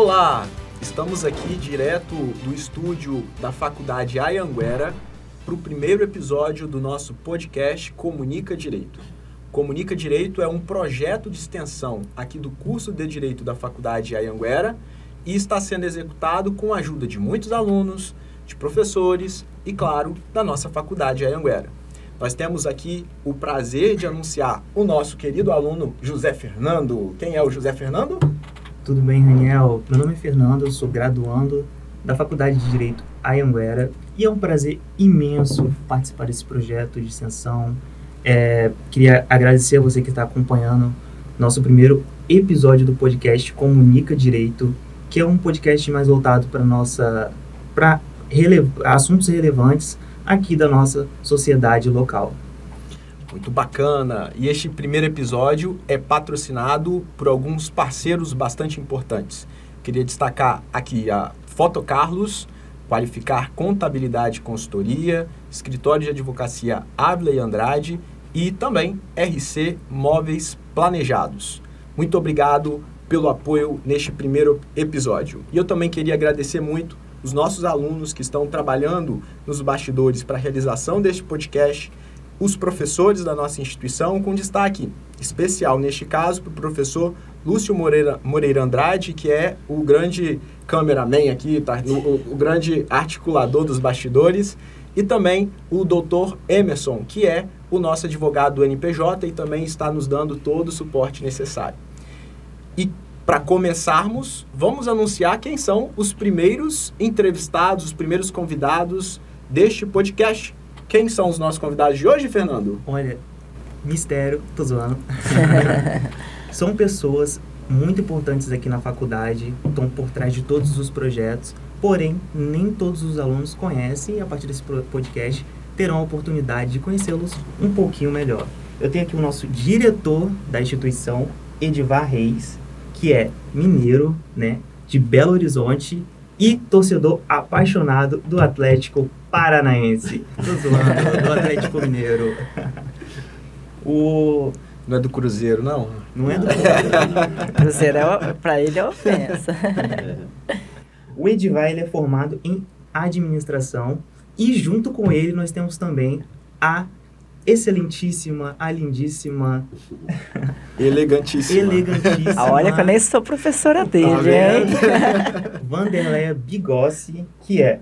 Olá, estamos aqui direto do estúdio da Faculdade Anhanguera para o primeiro episódio do nosso podcast Comunica Direito. Comunica Direito é um projeto de extensão aqui do curso de Direito da Faculdade Anhanguera e está sendo executado com a ajuda de muitos alunos, de professores e, claro, da nossa Faculdade Anhanguera. Nós temos aqui o prazer de anunciar o nosso querido aluno José Fernando. Quem é o José Fernando? Tudo bem, Daniel? Meu nome é Fernando, eu sou graduando da Faculdade de Direito Anhanguera e é um prazer imenso participar desse projeto de extensão. Queria agradecer a você que está acompanhando nosso primeiro episódio do podcast Comunica Direito, que é um podcast mais voltado para assuntos relevantes aqui da nossa sociedade local. Muito bacana. E este primeiro episódio é patrocinado por alguns parceiros bastante importantes. Queria destacar aqui a Foto Carlos, Qualificar Contabilidade e Consultoria, Escritório de Advocacia Ávila e Andrade e também RC Móveis Planejados. Muito obrigado pelo apoio neste primeiro episódio. E eu também queria agradecer muito os nossos alunos que estão trabalhando nos bastidores para a realização deste podcast, os professores da nossa instituição, com destaque especial, neste caso, para o professor Lúcio Moreira Andrade, que é o grande cameraman aqui, tá? o grande articulador dos bastidores, e também o doutor Emerson, que é o nosso advogado do NPJ e também está nos dando todo o suporte necessário. E para começarmos, vamos anunciar quem são os primeiros entrevistados, os primeiros convidados deste podcast. Quem são os nossos convidados de hoje, Fernando? Olha, mistério, tô zoando. São pessoas muito importantes aqui na faculdade, estão por trás de todos os projetos, porém, nem todos os alunos conhecem e a partir desse podcast terão a oportunidade de conhecê-los um pouquinho melhor. Eu tenho aqui o nosso diretor da instituição, Edivar Reis, que é mineiro, né, de Belo Horizonte e torcedor apaixonado do Atlético Paranaense. Tô zoando, do Atlético Mineiro. Não é do Cruzeiro, não? Não é do Cruzeiro. Cruzeiro, para ele, é ofensa. O Edivar, ele é formado em administração e junto com ele nós temos também a excelentíssima, a lindíssima... Elegantíssima. Olha que eu nem sou professora dele, hein? Vanderleia Bigossi, que é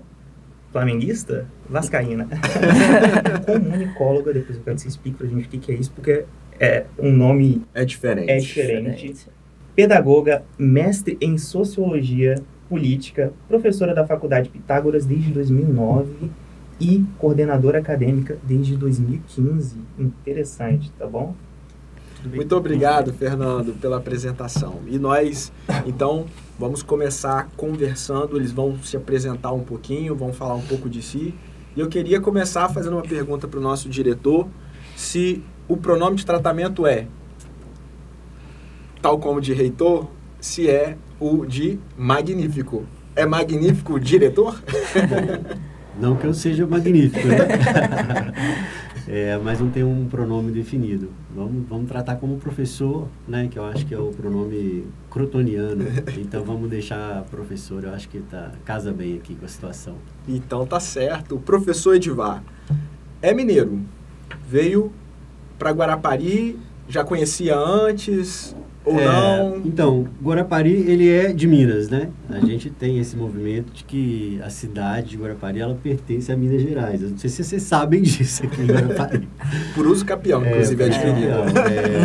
flamenguista, vascaína, comunicóloga. Depois eu quero que você explique pra gente o que é isso, porque é um nome... É diferente. Pedagoga, mestre em Sociologia Política, professora da Faculdade Pitágoras desde 2009 e coordenadora acadêmica desde 2015. Interessante, tá bom? Muito obrigado, Fernando, pela apresentação. E nós, então, vamos começar conversando. Eles vão se apresentar um pouquinho, vão falar um pouco de si. E eu queria começar fazendo uma pergunta para o nosso diretor, se o pronome de tratamento é, tal como de reitor, se é o de magnífico. É magnífico o diretor? Não que eu seja magnífico, né? Mas não tem um pronome definido. Vamos tratar como professor, né? Que eu acho que é o pronome crotoniano. Então vamos deixar professor, eu acho que casa bem aqui com a situação. Então tá certo. O professor Edivar é mineiro. Veio para Guarapari, já conhecia antes... ou não? Então, Guarapari, ele é de Minas, né? A gente tem esse movimento de que a cidade de Guarapari, ela pertence a Minas Gerais. Eu não sei se vocês sabem disso aqui em Guarapari. Por uso capião, inclusive, é definido.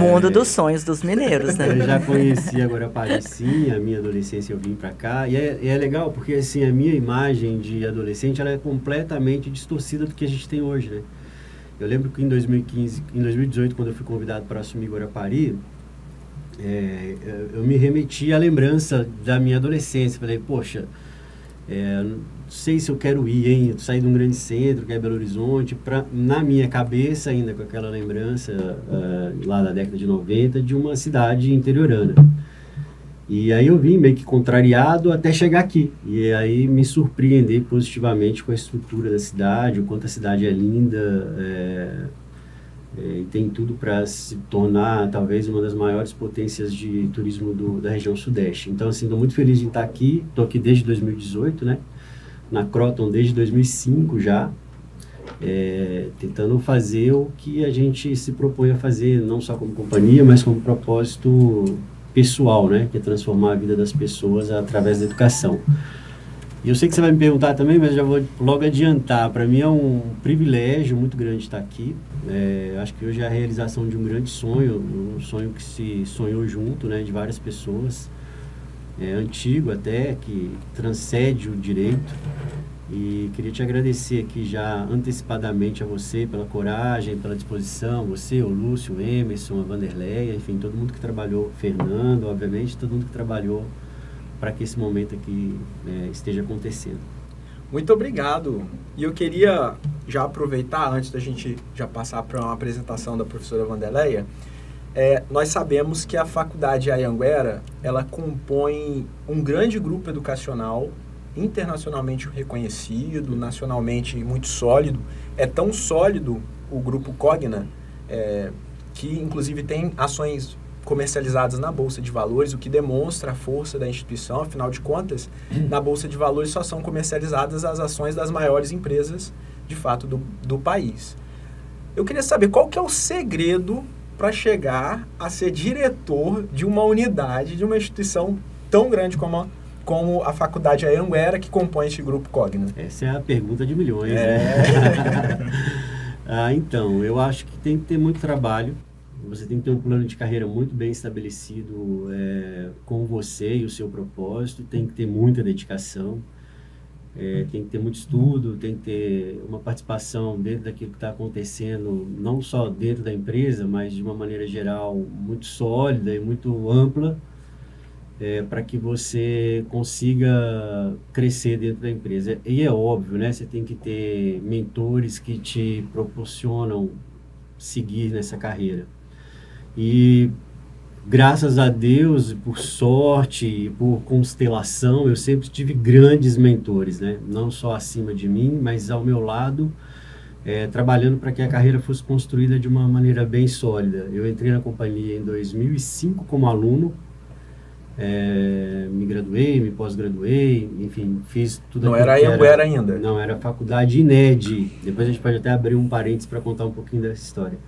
Mundo dos sonhos dos mineiros, né? Eu já conhecia Guarapari, sim. A minha adolescência eu vim pra cá. E é legal, porque assim, a minha imagem de adolescente, ela é completamente distorcida do que a gente tem hoje, né? Eu lembro que em 2018, quando eu fui convidado para assumir Guarapari, eu me remeti à lembrança da minha adolescência. Falei, poxa, não sei se eu quero ir, hein? Eu saí de um grande centro, que é Belo Horizonte, na minha cabeça, ainda com aquela lembrança lá da década de 90, de uma cidade interiorana. E aí eu vim meio que contrariado até chegar aqui. E aí me surpreender positivamente com a estrutura da cidade, o quanto a cidade é linda, e tem tudo para se tornar talvez uma das maiores potências de turismo da região sudeste. Então, assim, estou muito feliz de estar aqui. Estou aqui desde 2018, né? Na Kroton desde 2005 já, tentando fazer o que a gente se propõe a fazer, não só como companhia, mas como propósito pessoal, né? Que é transformar a vida das pessoas através da educação. E eu sei que você vai me perguntar também, mas já vou logo adiantar. Para mim é um privilégio muito grande estar aqui. Acho que hoje é a realização de um grande sonho, um sonho que se sonhou junto, né, de várias pessoas, antigo até, que transcende o direito. E queria te agradecer aqui já antecipadamente a você pela coragem, pela disposição, você, o Lúcio, o Emerson, a Vanderleia, enfim, todo mundo que trabalhou, Fernando, obviamente, todo mundo que trabalhou para que esse momento aqui esteja acontecendo. Muito obrigado. E eu queria já aproveitar, antes da gente já passar para uma apresentação da professora Vanderleia, nós sabemos que a Faculdade Anhanguera, ela compõe um grande grupo educacional, internacionalmente reconhecido, nacionalmente muito sólido. É tão sólido o Grupo Cogna, que inclusive tem ações comercializadas na Bolsa de Valores, o que demonstra a força da instituição. Afinal de contas, na Bolsa de Valores só são comercializadas as ações das maiores empresas, de fato, do país. Eu queria saber qual que é o segredo para chegar a ser diretor de uma unidade, de uma instituição tão grande como a Faculdade Anhanguera, que compõe esse Grupo Cogna. Essa é a pergunta de milhões. Né? Então, eu acho que tem que ter muito trabalho. Você tem que ter um plano de carreira muito bem estabelecido com você e o seu propósito. Tem que ter muita dedicação. Tem que ter muito estudo. Tem que ter uma participação dentro daquilo que está acontecendo, não só dentro da empresa, mas de uma maneira geral muito sólida e muito ampla, para que você consiga crescer dentro da empresa. E é óbvio, né? Você tem que ter mentores que te proporcionam seguir nessa carreira. E graças a Deus, por sorte, por constelação, eu sempre tive grandes mentores, né? Não só acima de mim, mas ao meu lado, trabalhando para que a carreira fosse construída de uma maneira bem sólida. Eu entrei na companhia em 2005 como aluno, me graduei, me pós-graduei, enfim, fiz tudo. Não era Anhanguera ainda? Não, era a faculdade INED. Depois a gente pode até abrir um parênteses para contar um pouquinho dessa história.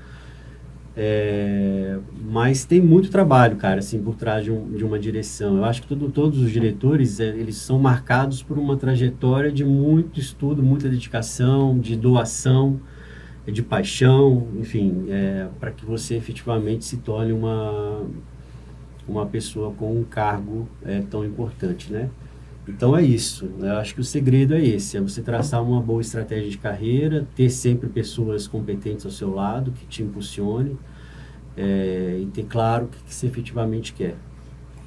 Mas tem muito trabalho, cara, assim, por trás de uma direção. Eu acho que todos os diretores, eles são marcados por uma trajetória de muito estudo, muita dedicação, de doação, de paixão, enfim, para que você efetivamente se torne uma pessoa com um cargo tão importante, né? Então é isso, eu acho que o segredo é esse, é você traçar uma boa estratégia de carreira, ter sempre pessoas competentes ao seu lado, que te impulsione, e ter claro o que você efetivamente quer.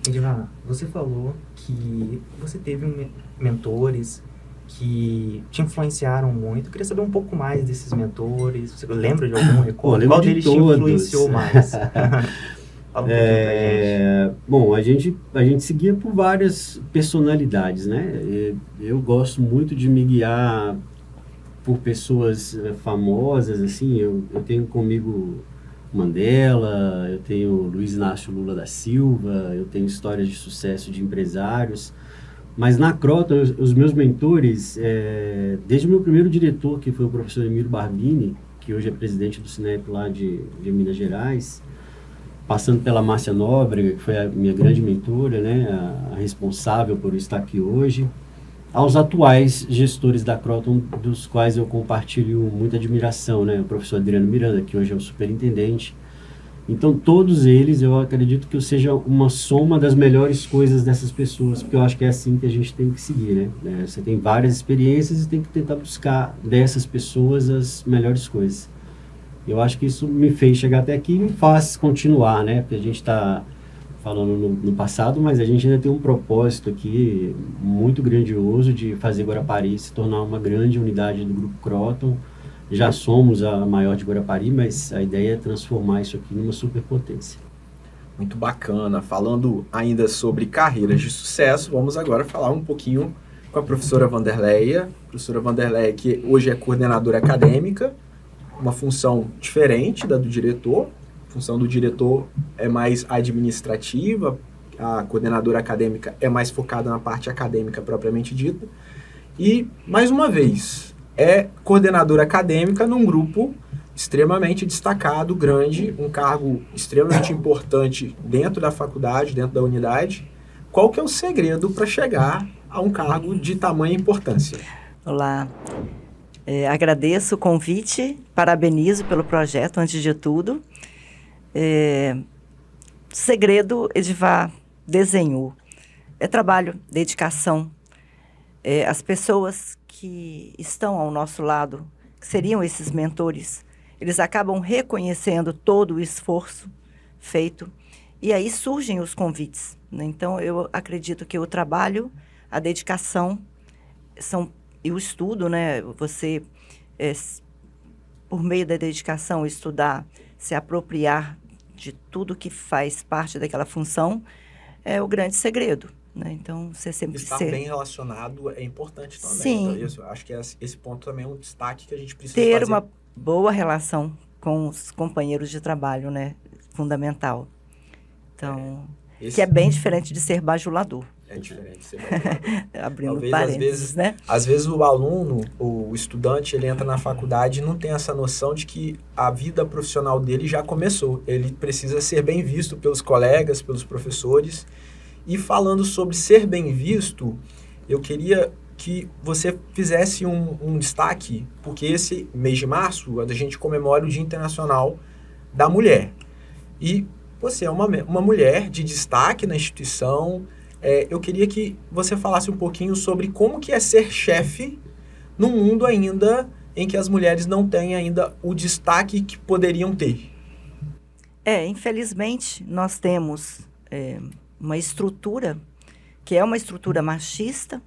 Edivar, você falou que você teve mentores que te influenciaram muito. Eu queria saber um pouco mais desses mentores. Você lembra de algum recorde? Qual deles te influenciou mais? Bom, a gente seguia por várias personalidades, né? Eu gosto muito de me guiar por pessoas famosas, assim. Eu tenho comigo Mandela, eu tenho Luiz Inácio Lula da Silva, eu tenho histórias de sucesso de empresários. Mas na Kroton, os meus mentores, desde o meu primeiro diretor, que foi o professor Emílio Barbini, que hoje é presidente do Cinep lá de Minas Gerais, passando pela Márcia Nóbrega, que foi a minha grande mentora, né, a responsável por estar aqui hoje, aos atuais gestores da Kroton, dos quais eu compartilho muita admiração, né, o professor Adriano Miranda, que hoje é o superintendente. Então, todos eles, eu acredito que eu seja uma soma das melhores coisas dessas pessoas, porque eu acho que é assim que a gente tem que seguir, né? Você tem várias experiências e tem que tentar buscar dessas pessoas as melhores coisas. Eu acho que isso me fez chegar até aqui e me faz continuar, né? Porque a gente está falando no passado, mas a gente ainda tem um propósito aqui muito grandioso de fazer Guarapari se tornar uma grande unidade do Grupo Kroton. Já somos a maior de Guarapari, mas a ideia é transformar isso aqui numa superpotência. Muito bacana. Falando ainda sobre carreiras de sucesso, vamos agora falar um pouquinho com a professora Vanderleia. Professora Vanderleia, que hoje é coordenadora acadêmica uma função diferente da do diretor. A função do diretor é mais administrativa, a coordenadora acadêmica é mais focada na parte acadêmica propriamente dita. E, mais uma vez, é coordenadora acadêmica num grupo extremamente destacado, grande, um cargo extremamente importante dentro da faculdade, dentro da unidade. Qual que é o segredo para chegar a um cargo de tamanha importância? Olá, agradeço o convite, parabenizo pelo projeto, antes de tudo. Segredo, Edivar desenhou. É trabalho, dedicação. As pessoas que estão ao nosso lado, que seriam esses mentores, eles acabam reconhecendo todo o esforço feito e aí surgem os convites, né? Então, eu acredito que o trabalho, a dedicação e o estudo, né? Você, por meio da dedicação, estudar, se apropriar de tudo que faz parte daquela função, é o grande segredo, né? Então, você sempre estar bem relacionado é importante também. Sim. Então, isso, acho que esse ponto também é um destaque que a gente precisa ter fazer. Uma boa relação com os companheiros de trabalho, né? Fundamental. Então, que é bem diferente de ser bajulador. É diferente de ser bajulador. Abrindo Talvez, parênteses, né? Às vezes o aluno, o estudante, ele entra na faculdade e não tem essa noção de que a vida profissional dele já começou. Ele precisa ser bem visto pelos colegas, pelos professores. E falando sobre ser bem visto, eu queria que você fizesse um destaque, porque esse mês de março a gente comemora o Dia Internacional da Mulher. E você é uma mulher de destaque na instituição. Eu queria que você falasse um pouquinho sobre como que é ser chefe num mundo ainda em que as mulheres não têm ainda o destaque que poderiam ter. Infelizmente, nós temos uma estrutura que é uma estrutura machista,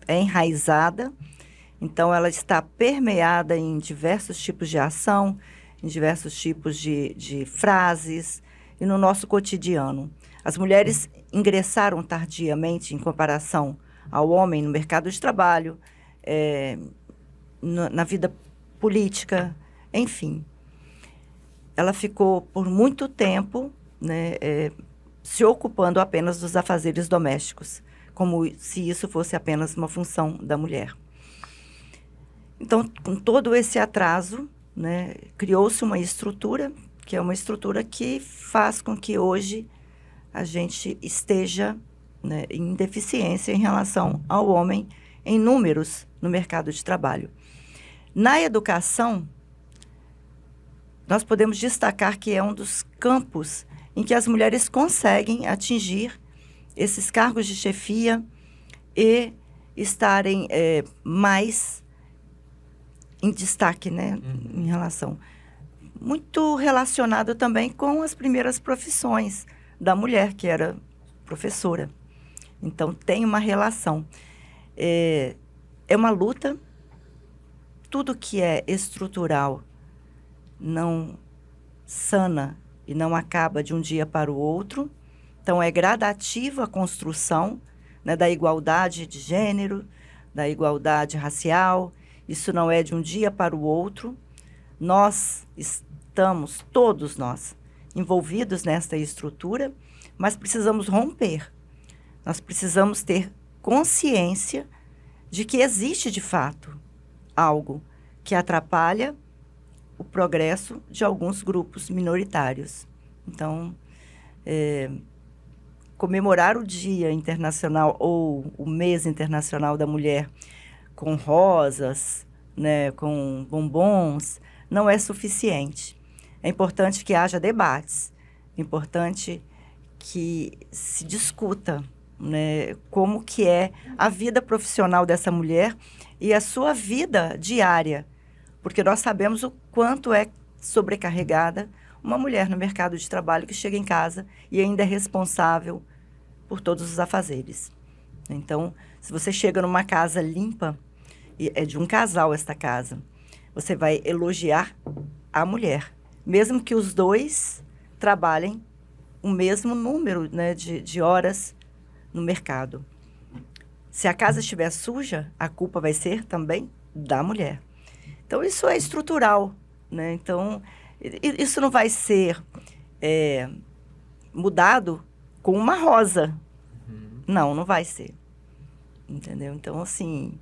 é enraizada, então ela está permeada em diversos tipos de ação, em diversos tipos de frases e no nosso cotidiano. As mulheres ingressaram tardiamente em comparação ao homem no mercado de trabalho, na vida política, enfim. Ela ficou por muito tempo, né, se ocupando apenas dos afazeres domésticos, como se isso fosse apenas uma função da mulher. Então, com todo esse atraso, né, criou-se uma estrutura, que é uma estrutura que faz com que hoje a gente esteja, né, em deficiência em relação ao homem em números no mercado de trabalho. Na educação, nós podemos destacar que é um dos campos em que as mulheres conseguem atingir esses cargos de chefia e estarem mais em destaque, né, em relação. Muito relacionado também com as primeiras profissões da mulher, que era professora. Então, tem uma relação. É uma luta. Tudo que é estrutural não sana e não acaba de um dia para o outro. Então, é gradativa a construção, né, da igualdade de gênero, da igualdade racial. Isso não é de um dia para o outro. Nós estamos, todos nós, envolvidos nesta estrutura, mas precisamos romper. Nós precisamos ter consciência de que existe, de fato, algo que atrapalha o progresso de alguns grupos minoritários. Então, comemorar o Dia Internacional ou o Mês Internacional da Mulher com rosas, né, com bombons, não é suficiente. É importante que haja debates, é importante que se discuta, né, como que é a vida profissional dessa mulher e a sua vida diária, porque nós sabemos o quanto é sobrecarregada uma mulher no mercado de trabalho que chega em casa e ainda é responsável por todos os afazeres. Então, se você chega numa casa limpa, e é de um casal esta casa, você vai elogiar a mulher, mesmo que os dois trabalhem o mesmo número, né, de horas no mercado. Se a casa estiver suja, a culpa vai ser também da mulher. Então, isso é estrutural, né? Então, isso não vai ser mudado com uma rosa. Não vai ser. Entendeu? Então, assim,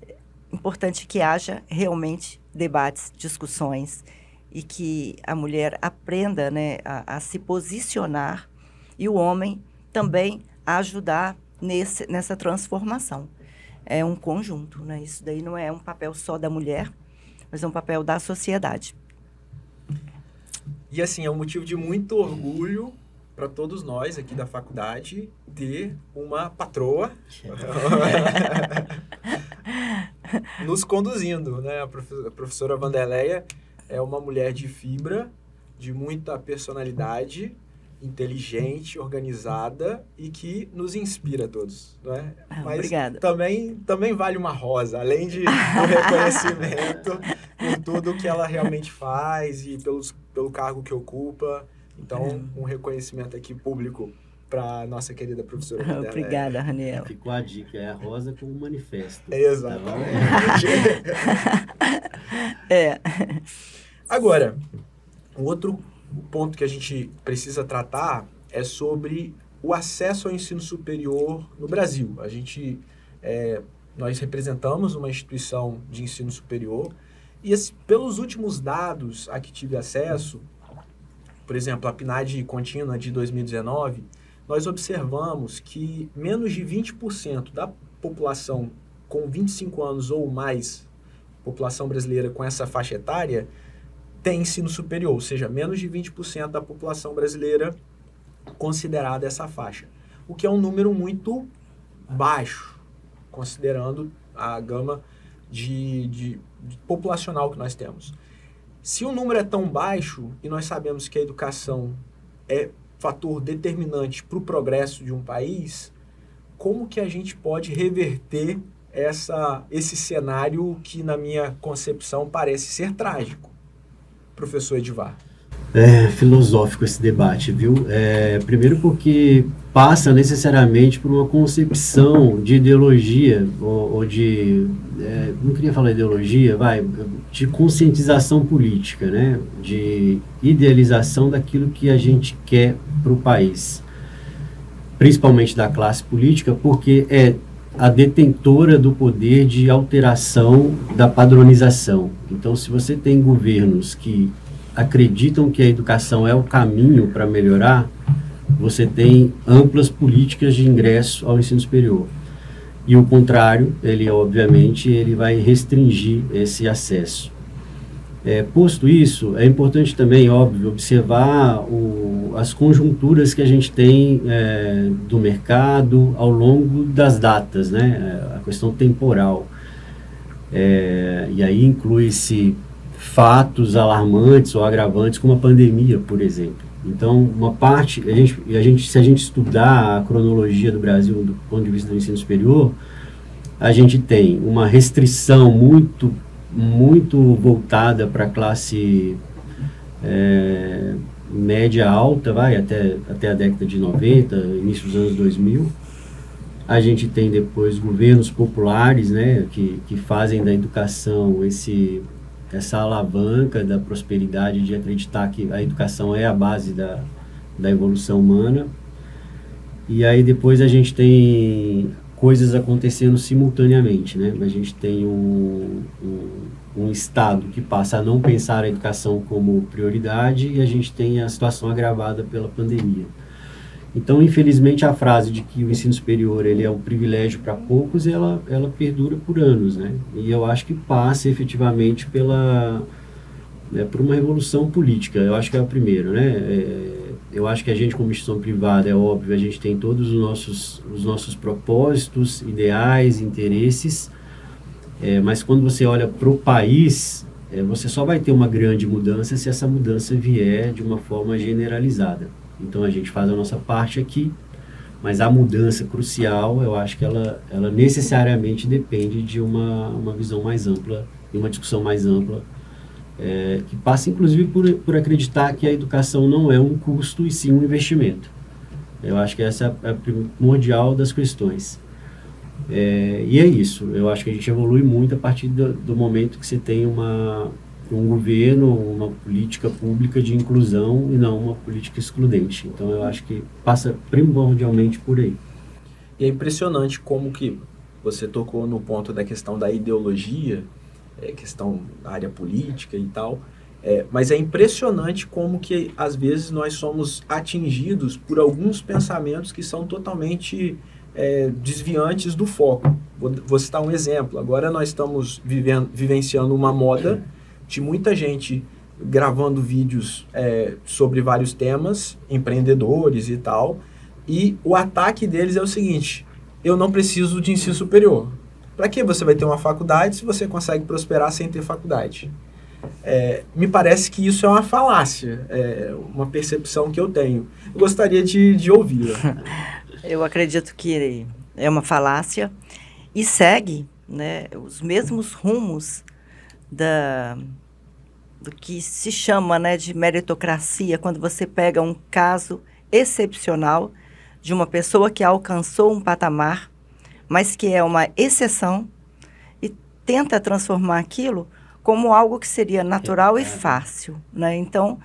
é importante que haja realmente debates, discussões, e que a mulher aprenda, né, a se posicionar e o homem também a ajudar nessa transformação. É um conjunto, né? Isso daí não é um papel só da mulher, mas é um papel da sociedade. E assim, é um motivo de muito orgulho para todos nós aqui da faculdade ter uma patroa nos conduzindo, né? A professora Wanderleia é uma mulher de fibra, de muita personalidade, inteligente, organizada e que nos inspira a todos, né? Mas obrigada. Também vale uma rosa, além do reconhecimento por tudo que ela realmente faz e pelo cargo que ocupa. Então, um reconhecimento aqui público para nossa querida professora Wanderleia. Obrigada, Raniel. Ficou a dica, é a rosa com o manifesto. Exatamente. Agora, um outro ponto que a gente precisa tratar é sobre o acesso ao ensino superior no Brasil. Nós representamos uma instituição de ensino superior e pelos últimos dados a que tive acesso, por exemplo, a PNAD contínua de 2019, nós observamos que menos de 20% da população com 25 anos ou mais, população brasileira com essa faixa etária, tem ensino superior, ou seja, menos de 20% da população brasileira considerada essa faixa. O que é um número muito baixo, considerando a gama de populacional que nós temos. Se o número é tão baixo, e nós sabemos que a educação é fator determinante para o progresso de um país, como que a gente pode reverter esse cenário que, na minha concepção, parece ser trágico? Professor Edivar. É filosófico esse debate, viu? Primeiro porque passa necessariamente por uma concepção de ideologia, ou de... não queria falar ideologia, de conscientização política, né? De idealização daquilo que a gente quer para o país. Principalmente da classe política, porque é a detentora do poder de alteração da padronização. Então, se você tem governos que acreditam que a educação é o caminho para melhorar, você tem amplas políticas de ingresso ao ensino superior. E o contrário, obviamente, ele vai restringir esse acesso. Posto isso, é importante também, óbvio, observar as conjunturas que a gente tem do mercado ao longo das datas, né? A questão temporal. E aí inclui-se fatos alarmantes ou agravantes, como a pandemia, por exemplo. Então, uma parte, se a gente estudar a cronologia do Brasil do ponto de vista do ensino superior, a gente tem uma restrição muito voltada para a classe média alta, até a década de 90, início dos anos 2000. A gente tem depois governos populares, né, que fazem da educação essa alavanca da prosperidade, de acreditar que a educação é a base da evolução humana. E aí depois a gente tem coisas acontecendo simultaneamente, né? A gente tem um Estado que passa a não pensar a educação como prioridade e a gente tem a situação agravada pela pandemia. Então, infelizmente, a frase de que o ensino superior ele é um privilégio para poucos, ela perdura por anos, né? E eu acho que passa efetivamente por uma revolução política. Eu acho que é o primeiro, né? Eu acho que a gente, como instituição privada, é óbvio, a gente tem todos os nossos propósitos, ideais, interesses, mas quando você olha para o país, você só vai ter uma grande mudança se essa mudança vier de uma forma generalizada. Então a gente faz a nossa parte aqui, mas a mudança crucial, eu acho que ela necessariamente depende de uma visão mais ampla e uma discussão mais ampla, que passa inclusive por acreditar que a educação não é um custo e sim um investimento. Eu acho que essa é a primordial das questões. E é isso, eu acho que a gente evolui muito a partir do momento que você tem um governo, uma política pública de inclusão e não uma política excludente. Então, eu acho que passa primordialmente por aí. E é impressionante como que você tocou no ponto da questão da ideologia, questão da área política e tal, mas é impressionante como que, às vezes, nós somos atingidos por alguns pensamentos que são totalmente desviantes do foco. Vou citar um exemplo. Agora nós estamos vivenciando uma moda de muita gente gravando vídeos sobre vários temas, empreendedores e tal, e o ataque deles é o seguinte: eu não preciso de ensino superior. Para que você vai ter uma faculdade se você consegue prosperar sem ter faculdade? Me parece que isso é uma falácia, uma percepção que eu tenho. Eu gostaria de ouvi-la. Eu acredito que é uma falácia e segue, né, os mesmos rumos do que se chama, né, de meritocracia, quando você pega um caso excepcional de uma pessoa que alcançou um patamar, mas que é uma exceção, e tenta transformar aquilo como algo que seria natural e fácil, né? Então,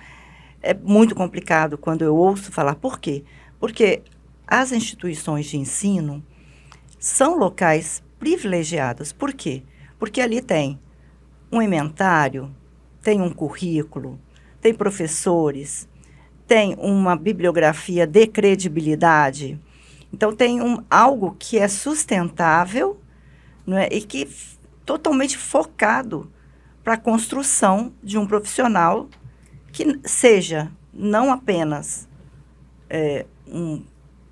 é muito complicado quando eu ouço falar. Por quê? Porque as instituições de ensino são locais privilegiados. Por quê? Porque ali tem um inventário, tem um currículo, tem professores, tem uma bibliografia de credibilidade. Então, tem algo que é sustentável, não é? E que totalmente focado para a construção de um profissional que seja não apenas um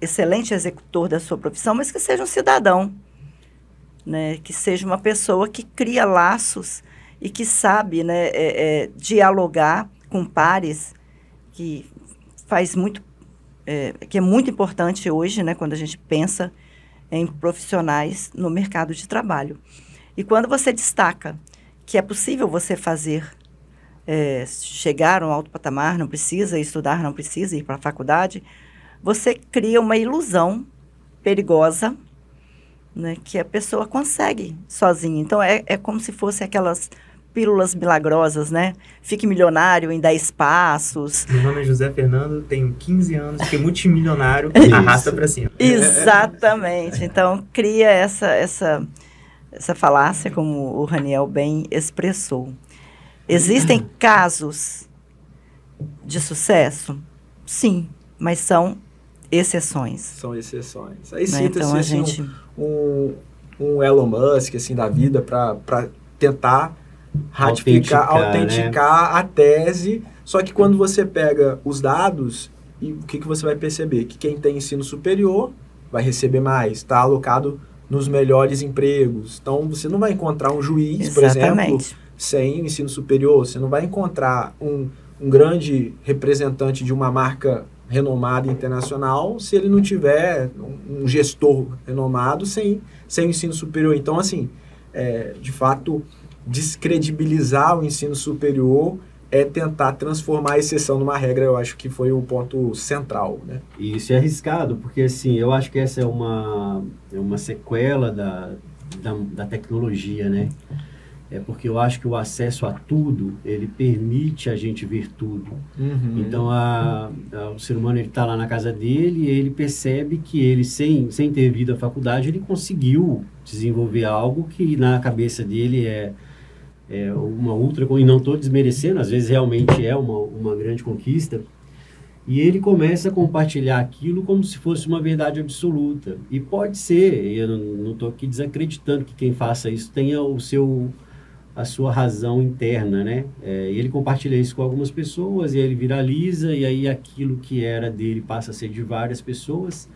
excelente executor da sua profissão, mas que seja um cidadão, né? Que seja uma pessoa que cria laços e que sabe, né, dialogar com pares, que faz muito, que é muito importante hoje, né, quando a gente pensa em profissionais no mercado de trabalho. E quando você destaca que é possível você fazer, chegar a um alto patamar, não precisa estudar, não precisa ir para a faculdade, você cria uma ilusão perigosa, né, que a pessoa consegue sozinha. Então, é como se fosse aquelas pílulas milagrosas, né? Fique milionário em 10 passos. Meu nome é José Fernando, tenho 15 anos, fiquei multimilionário, arrasta para cima. Exatamente. Então, cria essa falácia, como o Raniel bem expressou. Existem casos de sucesso? Sim, mas são exceções. São exceções. Aí Né? cita-se Então, a assim, gente... um Elon Musk assim, da vida para tentar autenticar a tese. Só que quando você pega os dados, e o que você vai perceber? Que quem tem ensino superior vai receber mais, está alocado nos melhores empregos. Então, você não vai encontrar um juiz, por exemplo, sem ensino superior. Você não vai encontrar um grande representante de uma marca renomada internacional se ele não tiver um gestor renomado sem ensino superior. Então, assim, de fato, descredibilizar o ensino superior é tentar transformar a exceção numa regra. Eu acho que foi o ponto central, né? E isso é arriscado, porque assim, eu acho que essa é uma sequela da tecnologia, né? Porque eu acho que o acesso a tudo, ele permite a gente ver tudo. Uhum. Então, o ser humano está lá na casa dele e ele percebe que ele, sem ter vindo à faculdade, ele conseguiu desenvolver algo que na cabeça dele é uma ultra... E não estou desmerecendo, às vezes realmente é uma grande conquista. E ele começa a compartilhar aquilo como se fosse uma verdade absoluta. E pode ser, eu não estou aqui desacreditando que quem faça isso tenha a sua razão interna, né? E ele compartilha isso com algumas pessoas e aí ele viraliza e aí aquilo que era dele passa a ser de várias pessoas.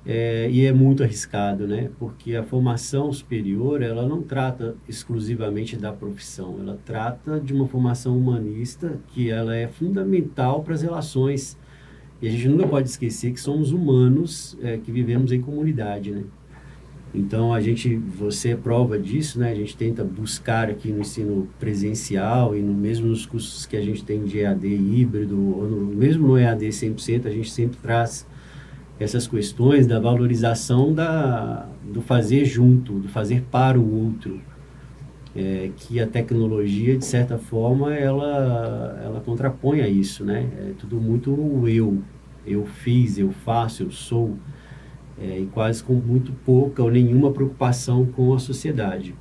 E é muito arriscado, né? Porque a formação superior, ela não trata exclusivamente da profissão, ela trata de uma formação humanista que ela é fundamental para as relações. E a gente nunca pode esquecer que somos humanos que vivemos em comunidade, né? Então, você é prova disso, né? A gente tenta buscar aqui no ensino presencial e mesmo nos cursos que a gente tem de EAD híbrido, ou mesmo no EAD 100%, a gente sempre traz essas questões da valorização do fazer junto, do fazer para o outro. que a tecnologia, de certa forma, ela contrapõe a isso, né? É tudo muito eu fiz, eu faço, eu sou, e quase com muito pouca ou nenhuma preocupação com a sociedade.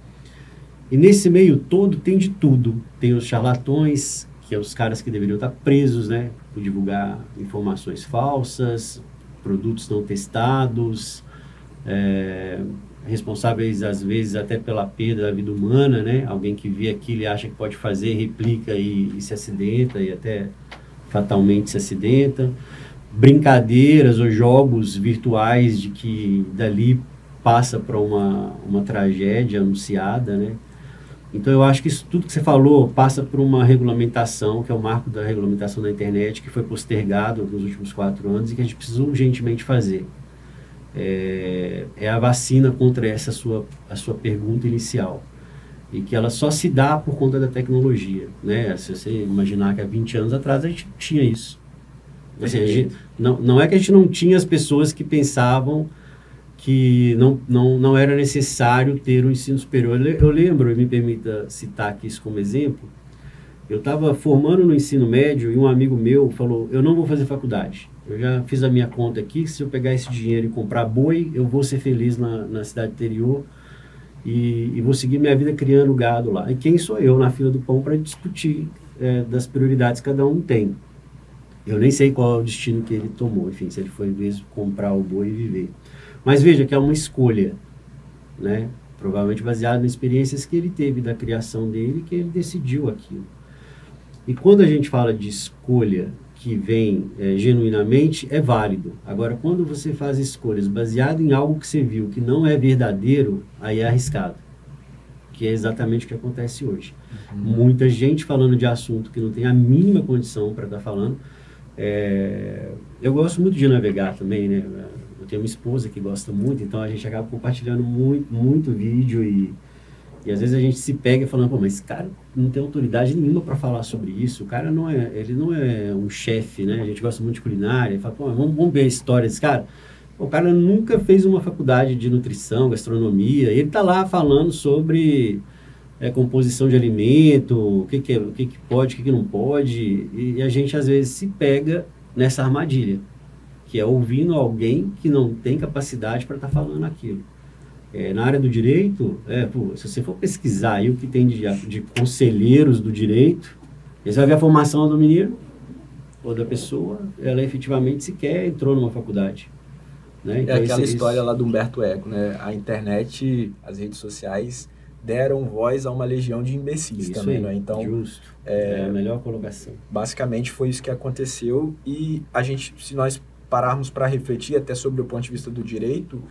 E nesse meio todo tem de tudo. Tem os charlatões, que é os caras que deveriam estar presos, né? Por divulgar informações falsas, produtos não testados, responsáveis às vezes até pela perda da vida humana, né? Alguém que vê aquilo e acha que pode fazer, replica e se acidenta e até fatalmente se acidenta. Brincadeiras ou jogos virtuais de que dali passa para uma tragédia anunciada, né? Então eu acho que isso tudo que você falou passa por uma regulamentação, que é o marco da regulamentação da internet, que foi postergado nos últimos 4 anos e que a gente precisa urgentemente fazer. É a vacina contra a sua pergunta inicial. E que ela só se dá por conta da tecnologia, né? Se você imaginar que há 20 anos atrás a gente tinha isso. Assim, não é que a gente não tinha as pessoas que pensavam que não era necessário ter um ensino superior. Eu lembro, me permita citar aqui isso como exemplo, eu estava formando no ensino médio e um amigo meu falou, eu não vou fazer faculdade. Eu já fiz a minha conta aqui, se eu pegar esse dinheiro e comprar boi, eu vou ser feliz na cidade interior e vou seguir minha vida criando gado lá. E quem sou eu na fila do pão para discutir das prioridades que cada um tem? Eu nem sei qual é o destino que ele tomou, enfim, se ele foi mesmo comprar o boi e viver. Mas veja que é uma escolha, né? Provavelmente baseado nas experiências que ele teve da criação dele, que ele decidiu aquilo. E quando a gente fala de escolha que vem genuinamente, é válido. Agora, quando você faz escolhas baseadas em algo que você viu que não é verdadeiro, aí é arriscado. Que é exatamente o que acontece hoje. Muita gente falando de assunto que não tem a mínima condição para estar falando. Eu gosto muito de navegar também, né? Eu tenho uma esposa que gosta muito, então a gente acaba compartilhando muito vídeo e às vezes a gente se pega falando, pô, mas esse cara não tem autoridade nenhuma para falar sobre isso, o cara ele não é um chefe, né? A gente gosta muito de culinária, fala, pô, vamos ver a história desse cara. O cara nunca fez uma faculdade de nutrição, gastronomia, e ele tá lá falando sobre composição de alimento, o que pode, o que não pode, e a gente às vezes se pega nessa armadilha, que é ouvindo alguém que não tem capacidade para estar falando aquilo. Na área do direito, se você for pesquisar aí o que tem de conselheiros do direito, você vai ver a formação do menino ou da pessoa, ela efetivamente sequer entrou numa faculdade. Né? Então, aquela história lá do Humberto Eco, né? A internet, as redes sociais deram voz a uma legião de imbecis isso também, né? Então, justo. É a melhor colocação. Basicamente foi isso que aconteceu e a gente, se nós pararmos para refletir até sobre o ponto de vista do direito,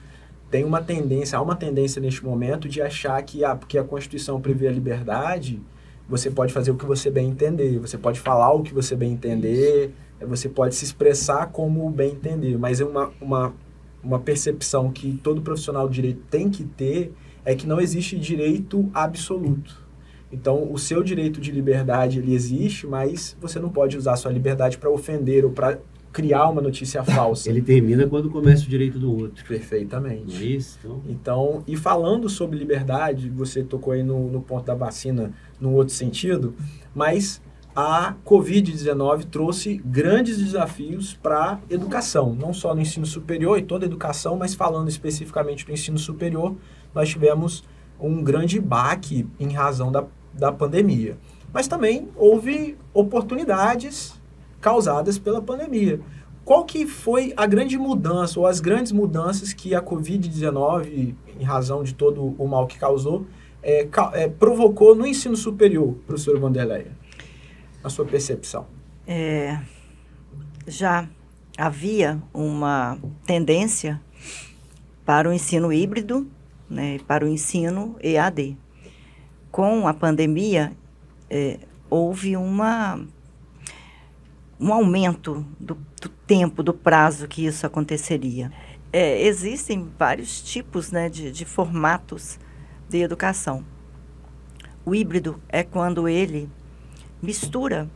há uma tendência neste momento de achar que porque a Constituição prevê a liberdade, você pode fazer o que você bem entender, você pode falar o que você bem entender, você pode se expressar como bem entender, mas é uma percepção que todo profissional de direito tem que ter, é que não existe direito absoluto. Então, o seu direito de liberdade, ele existe, mas você não pode usar a sua liberdade para ofender ou para criar uma notícia falsa. Ele termina quando começa o direito do outro. Perfeitamente. Não é isso? Então, e falando sobre liberdade, você tocou aí no ponto da vacina num outro sentido, mas a Covid-19 trouxe grandes desafios para a educação, não só no ensino superior e toda a educação, mas falando especificamente do ensino superior, nós tivemos um grande baque em razão da pandemia. Mas também houve oportunidades causadas pela pandemia. Qual que foi a grande mudança, ou as grandes mudanças que a Covid-19, em razão de todo o mal que causou, provocou no ensino superior, professora Wanderleia? A sua percepção? Já havia uma tendência para o ensino híbrido, né, para o ensino EAD. Com a pandemia, houve um aumento do tempo, do prazo que isso aconteceria. Existem vários tipos, né, de formatos de educação. O híbrido é quando ele mistura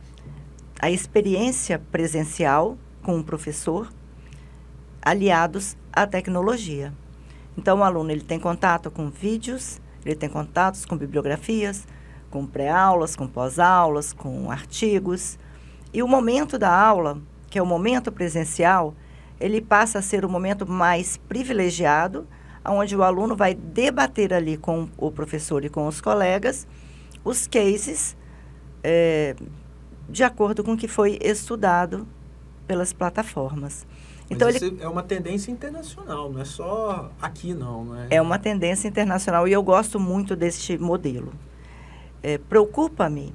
a experiência presencial com o professor, aliados à tecnologia. Então, o aluno ele tem contato com vídeos ele tem contatos com bibliografias, com pré-aulas, com pós-aulas, com artigos. E o momento da aula, que é o momento presencial, ele passa a ser o momento mais privilegiado, onde o aluno vai debater ali com o professor e com os colegas os cases de acordo com o que foi estudado pelas plataformas. Então, isso é uma tendência internacional, não é só aqui, não é? É uma tendência internacional e eu gosto muito deste modelo. Preocupa-me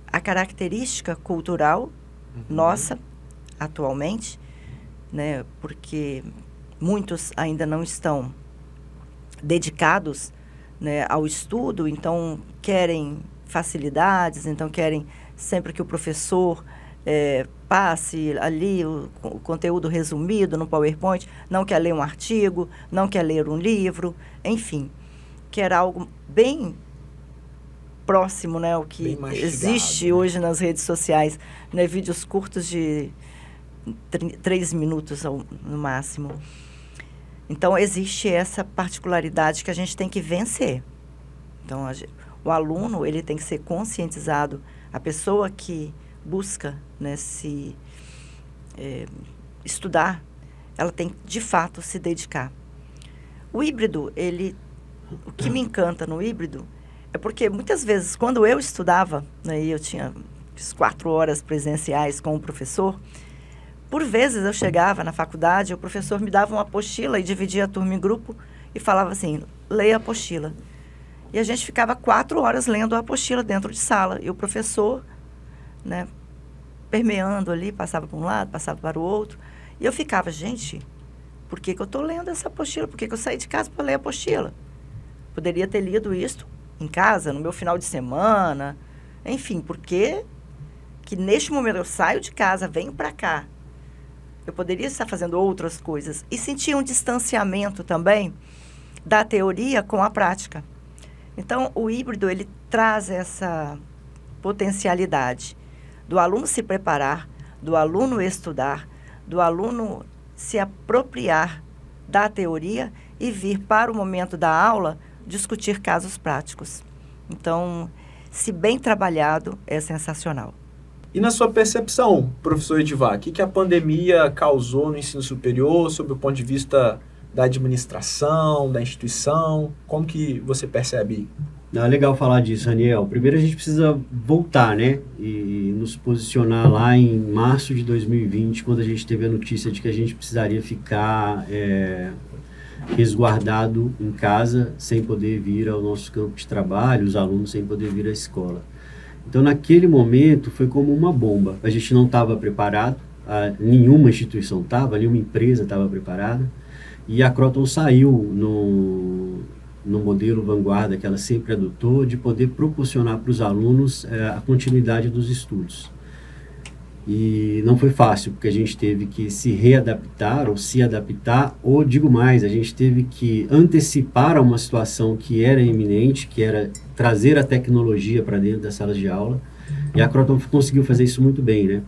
a característica cultural nossa, atualmente, né, porque muitos ainda não estão dedicados, né, ao estudo, então querem facilidades, então querem sempre que o professor passe ali o conteúdo resumido no PowerPoint, não quer ler um artigo, não quer ler um livro, enfim, quer algo bem próximo, né, o que existe hoje nas redes sociais, né, vídeos curtos de 3 minutos no máximo. Então, existe essa particularidade que a gente tem que vencer. Então, o aluno, ele tem que ser conscientizado, a pessoa que busca, né, estudar, ela tem, de fato, se dedicar. O híbrido, o que me encanta no híbrido é porque, muitas vezes, quando eu estudava, né, e eu tinha 4 horas presenciais com o professor, por vezes eu chegava na faculdade, o professor me dava uma apostila e dividia a turma em grupo e falava assim, leia a apostila. E a gente ficava 4 horas lendo a apostila dentro de sala. E o professor, né, permeando ali, passava para um lado, passava para o outro. E eu ficava, gente, por que eu estou lendo essa apostila? Por que eu saí de casa para ler a apostila? Poderia ter lido isso em casa, no meu final de semana. Enfim, por que neste momento eu saio de casa, venho para cá? Eu poderia estar fazendo outras coisas. E sentia um distanciamento também da teoria com a prática. Então, o híbrido, ele traz essa potencialidade do aluno se preparar, do aluno estudar, do aluno se apropriar da teoria e vir para o momento da aula discutir casos práticos. Então, se bem trabalhado, é sensacional. E na sua percepção, professor Edivar, o que a pandemia causou no ensino superior, sob o ponto de vista da administração, da instituição? Como que você percebe? É legal falar disso, Raniel. Primeiro a gente precisa voltar, né? E nos posicionar lá em março de 2020, quando a gente teve a notícia de que a gente precisaria ficar resguardado em casa, sem poder vir ao nosso campo de trabalho, os alunos sem poder vir à escola. Então, naquele momento, foi como uma bomba. A gente não estava preparado, nenhuma instituição estava, nenhuma empresa estava preparada. E a Kroton saiu no modelo vanguarda que ela sempre adotou, de poder proporcionar para os alunos a continuidade dos estudos. E não foi fácil, porque a gente teve que se readaptar, ou se adaptar, ou digo mais, a gente teve que antecipar a uma situação que era iminente, que era trazer a tecnologia para dentro das salas de aula. E a Kroton conseguiu fazer isso muito bem, né?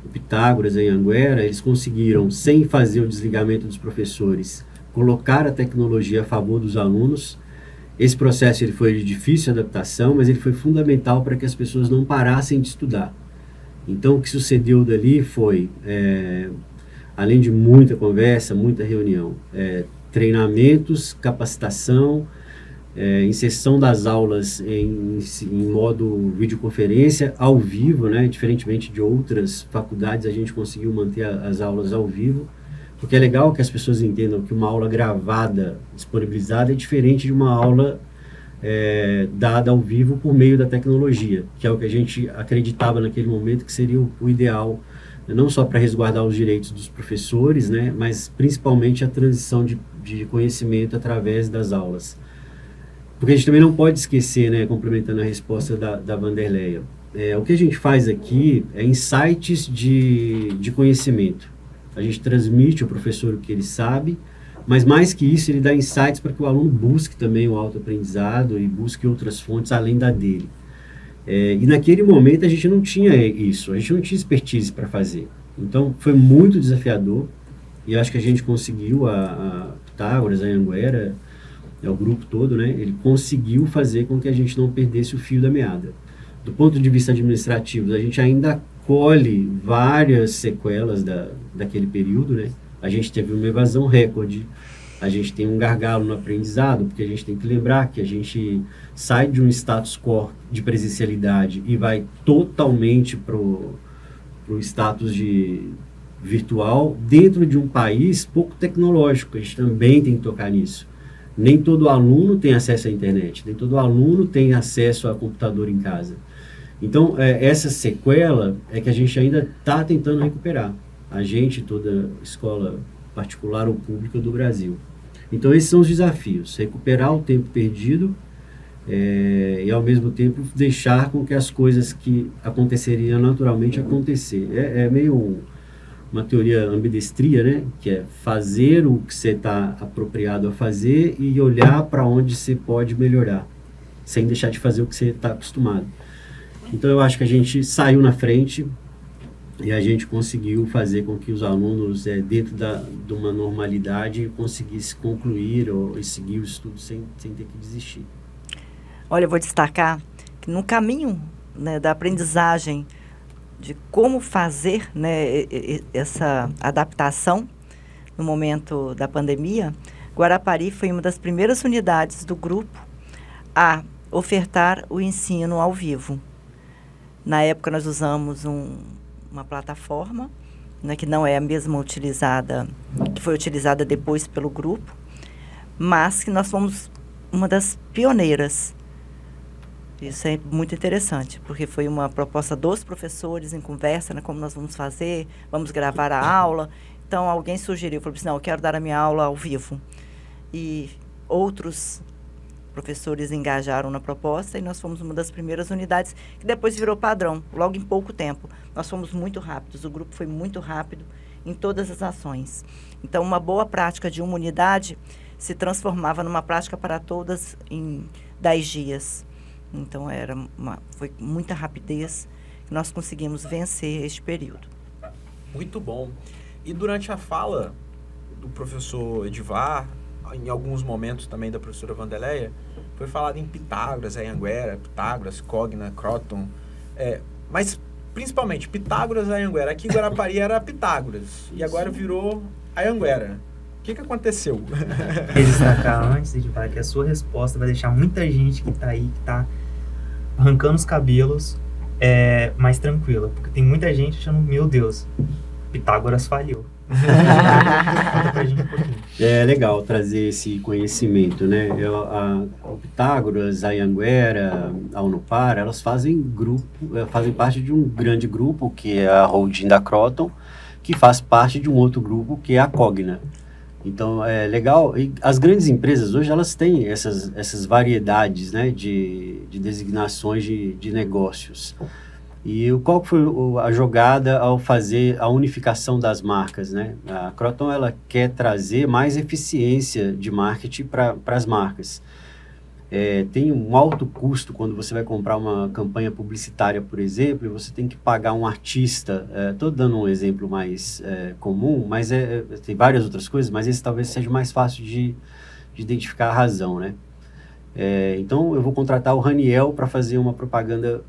O Pitágoras, a Anhanguera, eles conseguiram, sem fazer o desligamento dos professores, colocar a tecnologia a favor dos alunos. Esse processo ele foi de difícil adaptação, mas ele foi fundamental para que as pessoas não parassem de estudar. Então, o que sucedeu dali foi, além de muita conversa, muita reunião, treinamentos, capacitação, inserção das aulas em modo videoconferência, ao vivo, né? Diferentemente de outras faculdades, a gente conseguiu manter as aulas ao vivo, porque é legal que as pessoas entendam que uma aula gravada, disponibilizada, é diferente de uma aula dada ao vivo por meio da tecnologia, que é o que a gente acreditava naquele momento que seria o ideal, não só para resguardar os direitos dos professores, né, mas principalmente a transição de conhecimento através das aulas. Porque a gente também não pode esquecer, né, complementando a resposta da Vanderleia, o que a gente faz aqui é insights de conhecimento. A gente transmite ao professor o que ele sabe, mas mais que isso, ele dá insights para que o aluno busque também o autoaprendizado e busque outras fontes além da dele. E naquele momento a gente não tinha isso, a gente não tinha expertise para fazer. Então foi muito desafiador e acho que a gente conseguiu, a Pitágoras, a Anhanguera, o grupo todo, né, ele conseguiu fazer com que a gente não perdesse o fio da meada. Do ponto de vista administrativo, a gente ainda colhe várias sequelas daquele período, né? A gente teve uma evasão recorde, a gente tem um gargalo no aprendizado, porque a gente tem que lembrar que a gente sai de um status quo de presencialidade e vai totalmente para o status de virtual dentro de um país pouco tecnológico. A gente também tem que tocar nisso. Nem todo aluno tem acesso à internet, nem todo aluno tem acesso a computador em casa. Então, essa sequela é que a gente ainda está tentando recuperar. A gente, toda escola particular ou pública do Brasil. Então, esses são os desafios. Recuperar o tempo perdido e, ao mesmo tempo, deixar com que as coisas que aconteceriam naturalmente acontecer. É meio uma teoria ambidestria, né? Que é fazer o que você está apropriado a fazer e olhar para onde você pode melhorar, sem deixar de fazer o que você está acostumado. Então, eu acho que a gente saiu na frente e a gente conseguiu fazer com que os alunos, dentro de uma normalidade, conseguissem concluir e seguir o estudo sem ter que desistir. Olha, eu vou destacar que no caminho, né, da aprendizagem, de como fazer, né, essa adaptação no momento da pandemia, Guarapari foi uma das primeiras unidades do grupo a ofertar o ensino ao vivo. Na época, nós usamos uma plataforma, né, que não é a mesma utilizada, que foi utilizada depois pelo grupo, mas que nós fomos uma das pioneiras. Isso é muito interessante, porque foi uma proposta dos professores em conversa, né, como nós vamos fazer, vamos gravar a aula. Então, alguém sugeriu, falou assim, não, eu quero dar a minha aula ao vivo. E outros professores engajaram na proposta e nós fomos uma das primeiras unidades que depois virou padrão, logo em pouco tempo. Nós fomos muito rápidos, o grupo foi muito rápido em todas as ações. Então, uma boa prática de uma unidade se transformava numa prática para todas em 10 dias. Então, foi muita rapidez que nós conseguimos vencer este período. Muito bom. E durante a fala do professor Edivar, em alguns momentos também da professora Wanderleia, foi falado em Pitágoras, Anhanguera, Pitágoras, Cogna, Croton, mas principalmente Pitágoras, Anhanguera. Aqui em Guarapari era Pitágoras e agora virou Anhanguera. O que aconteceu? Queria destacar antes, Edivar, que a sua resposta vai deixar muita gente que está aí, que está arrancando os cabelos, mais tranquila, porque tem muita gente achando, meu Deus, Pitágoras falhou. Conta pra gente um pouquinho. É legal trazer esse conhecimento, né? O Pitágoras, a Anhanguera, a Unopar, elas fazem parte de um grande grupo, que é a holding da Croton, que faz parte de um outro grupo, que é a Cogna. Então, é legal. E as grandes empresas hoje, elas têm essas variedades, né, de designações de negócios. E qual foi a jogada ao fazer a unificação das marcas, né? A Croton, ela quer trazer mais eficiência de marketing para as marcas. Tem um alto custo quando você vai comprar uma campanha publicitária, por exemplo, e você tem que pagar um artista. Estou dando um exemplo mais comum, mas tem várias outras coisas, mas esse talvez seja mais fácil de identificar a razão, né? Então, eu vou contratar o Raniel para fazer uma propaganda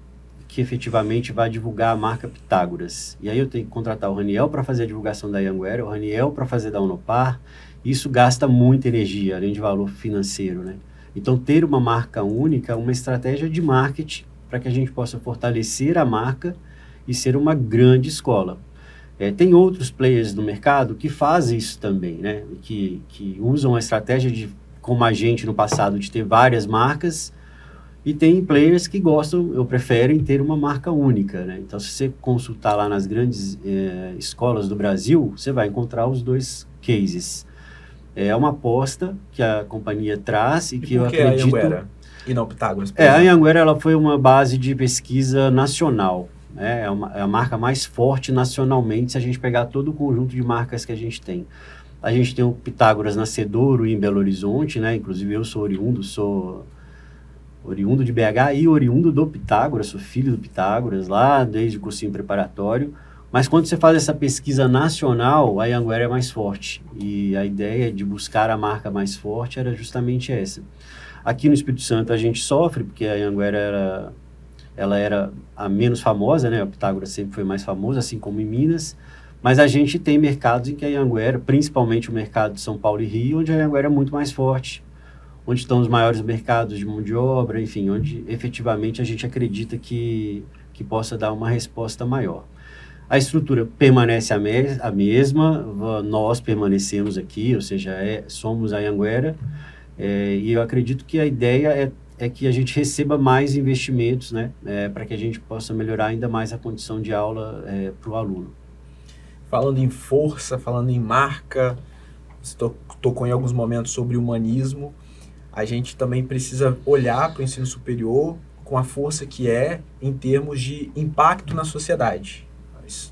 que efetivamente vai divulgar a marca Pitágoras. E aí eu tenho que contratar o Raniel para fazer a divulgação da Anhanguera, o Raniel para fazer da Unopar. Isso gasta muita energia, além de valor financeiro, né? Então, ter uma marca única é uma estratégia de marketing para que a gente possa fortalecer a marca e ser uma grande escola. Tem outros players no mercado que fazem isso também, né? Que usam a estratégia como a gente no passado, de ter várias marcas. E tem players que gostam, ou preferem ter uma marca única, né? Então, se você consultar lá nas grandes escolas do Brasil, você vai encontrar os dois cases. É uma aposta que a companhia traz e que eu acredito... a Anhanguera e não Pitágoras? A Anhanguera, ela foi uma base de pesquisa nacional. É a marca mais forte nacionalmente, se a gente pegar todo o conjunto de marcas que a gente tem. A gente tem o Pitágoras Nascedouro em Belo Horizonte, né? Inclusive, eu sou oriundo de BH e oriundo do Pitágoras, sou filho do Pitágoras, lá desde o cursinho preparatório. Mas quando você faz essa pesquisa nacional, a Anhanguera é mais forte. E a ideia de buscar a marca mais forte era justamente essa. Aqui no Espírito Santo a gente sofre, porque a Anhanguera ela era a menos famosa, né? A Pitágoras sempre foi mais famosa, assim como em Minas. Mas a gente tem mercados em que a Anhanguera, principalmente o mercado de São Paulo e Rio, onde a Anhanguera é muito mais forte. Onde estão os maiores mercados de mão de obra, enfim, onde efetivamente a gente acredita que possa dar uma resposta maior. A estrutura permanece a mesma, nós permanecemos aqui, ou seja, somos a Anhanguera, e eu acredito que a ideia é que a gente receba mais investimentos, né, para que a gente possa melhorar ainda mais a condição de aula para o aluno. Falando em força, falando em marca, você tocou em alguns momentos sobre humanismo, a gente também precisa olhar para o ensino superior com a força que é em termos de impacto na sociedade.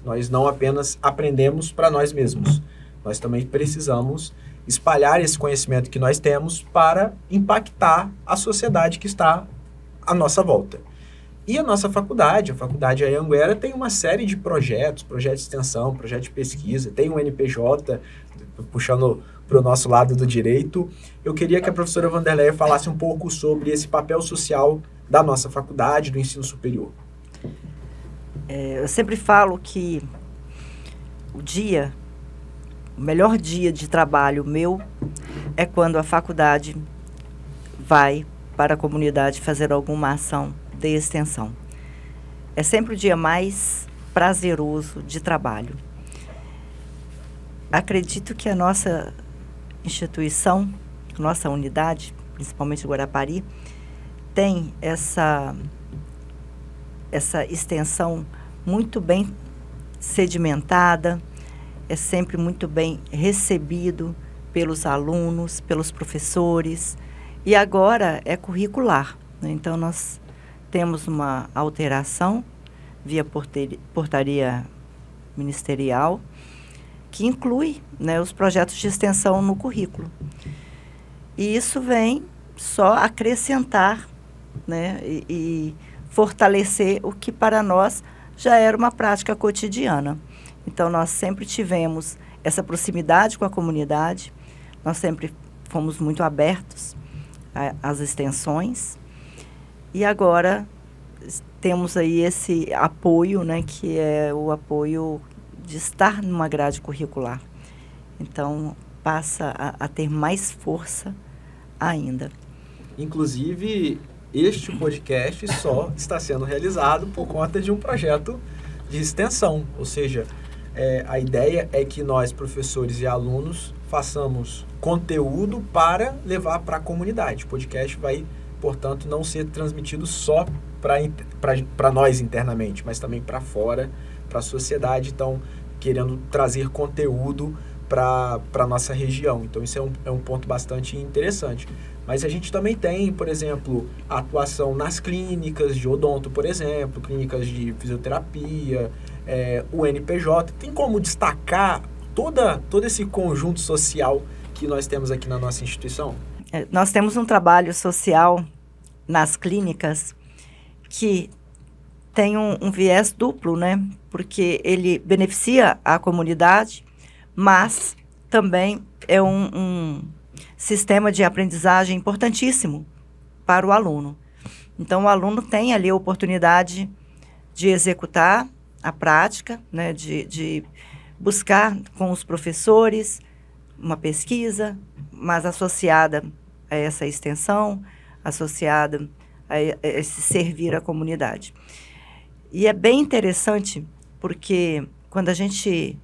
Nós não apenas aprendemos para nós mesmos, nós também precisamos espalhar esse conhecimento que nós temos para impactar a sociedade que está à nossa volta. E a nossa faculdade, a Faculdade Anhanguera, tem uma série de projetos de extensão, projetos de pesquisa, tem um NPJ, puxando para o nosso lado do direito. Eu queria que a professora Wanderleia falasse um pouco sobre esse papel social da nossa faculdade, do ensino superior. Eu sempre falo que o melhor dia de trabalho meu é quando a faculdade vai para a comunidade fazer alguma ação de extensão. É sempre o dia mais prazeroso de trabalho. Acredito que a nossa instituição, a nossa unidade, principalmente Guarapari, tem essa extensão muito bem sedimentada, é sempre muito bem recebido pelos alunos, pelos professores, e agora é curricular, né? Então, nós temos uma alteração via portaria ministerial que inclui, né, os projetos de extensão no currículo. E isso vem só acrescentar, né, e fortalecer o que para nós já era uma prática cotidiana. Então, nós sempre tivemos essa proximidade com a comunidade, nós sempre fomos muito abertos às extensões, e agora temos aí esse apoio, né, que é o apoio de estar numa grade curricular. Então, passa a ter mais força ainda. Inclusive, este podcast só está sendo realizado por conta de um projeto de extensão, ou seja, a ideia é que nós, professores e alunos, façamos conteúdo para levar para a comunidade. O podcast vai, portanto, não ser transmitido só para nós internamente, mas também para fora, para a sociedade. Então, querendo trazer conteúdo para a nossa região. Então, isso é um ponto bastante interessante. Mas a gente também tem, por exemplo, a atuação nas clínicas de odonto, por exemplo, clínicas de fisioterapia, o NPJ. Tem como destacar todo esse conjunto social que nós temos aqui na nossa instituição? Nós temos um trabalho social nas clínicas que tem um viés duplo, né? Porque ele beneficia a comunidade, mas também é um sistema de aprendizagem importantíssimo para o aluno. Então, o aluno tem ali a oportunidade de executar a prática, né, de buscar com os professores uma pesquisa, mas associada a essa extensão, associada a esse servir à comunidade. E é bem interessante porque quando a gente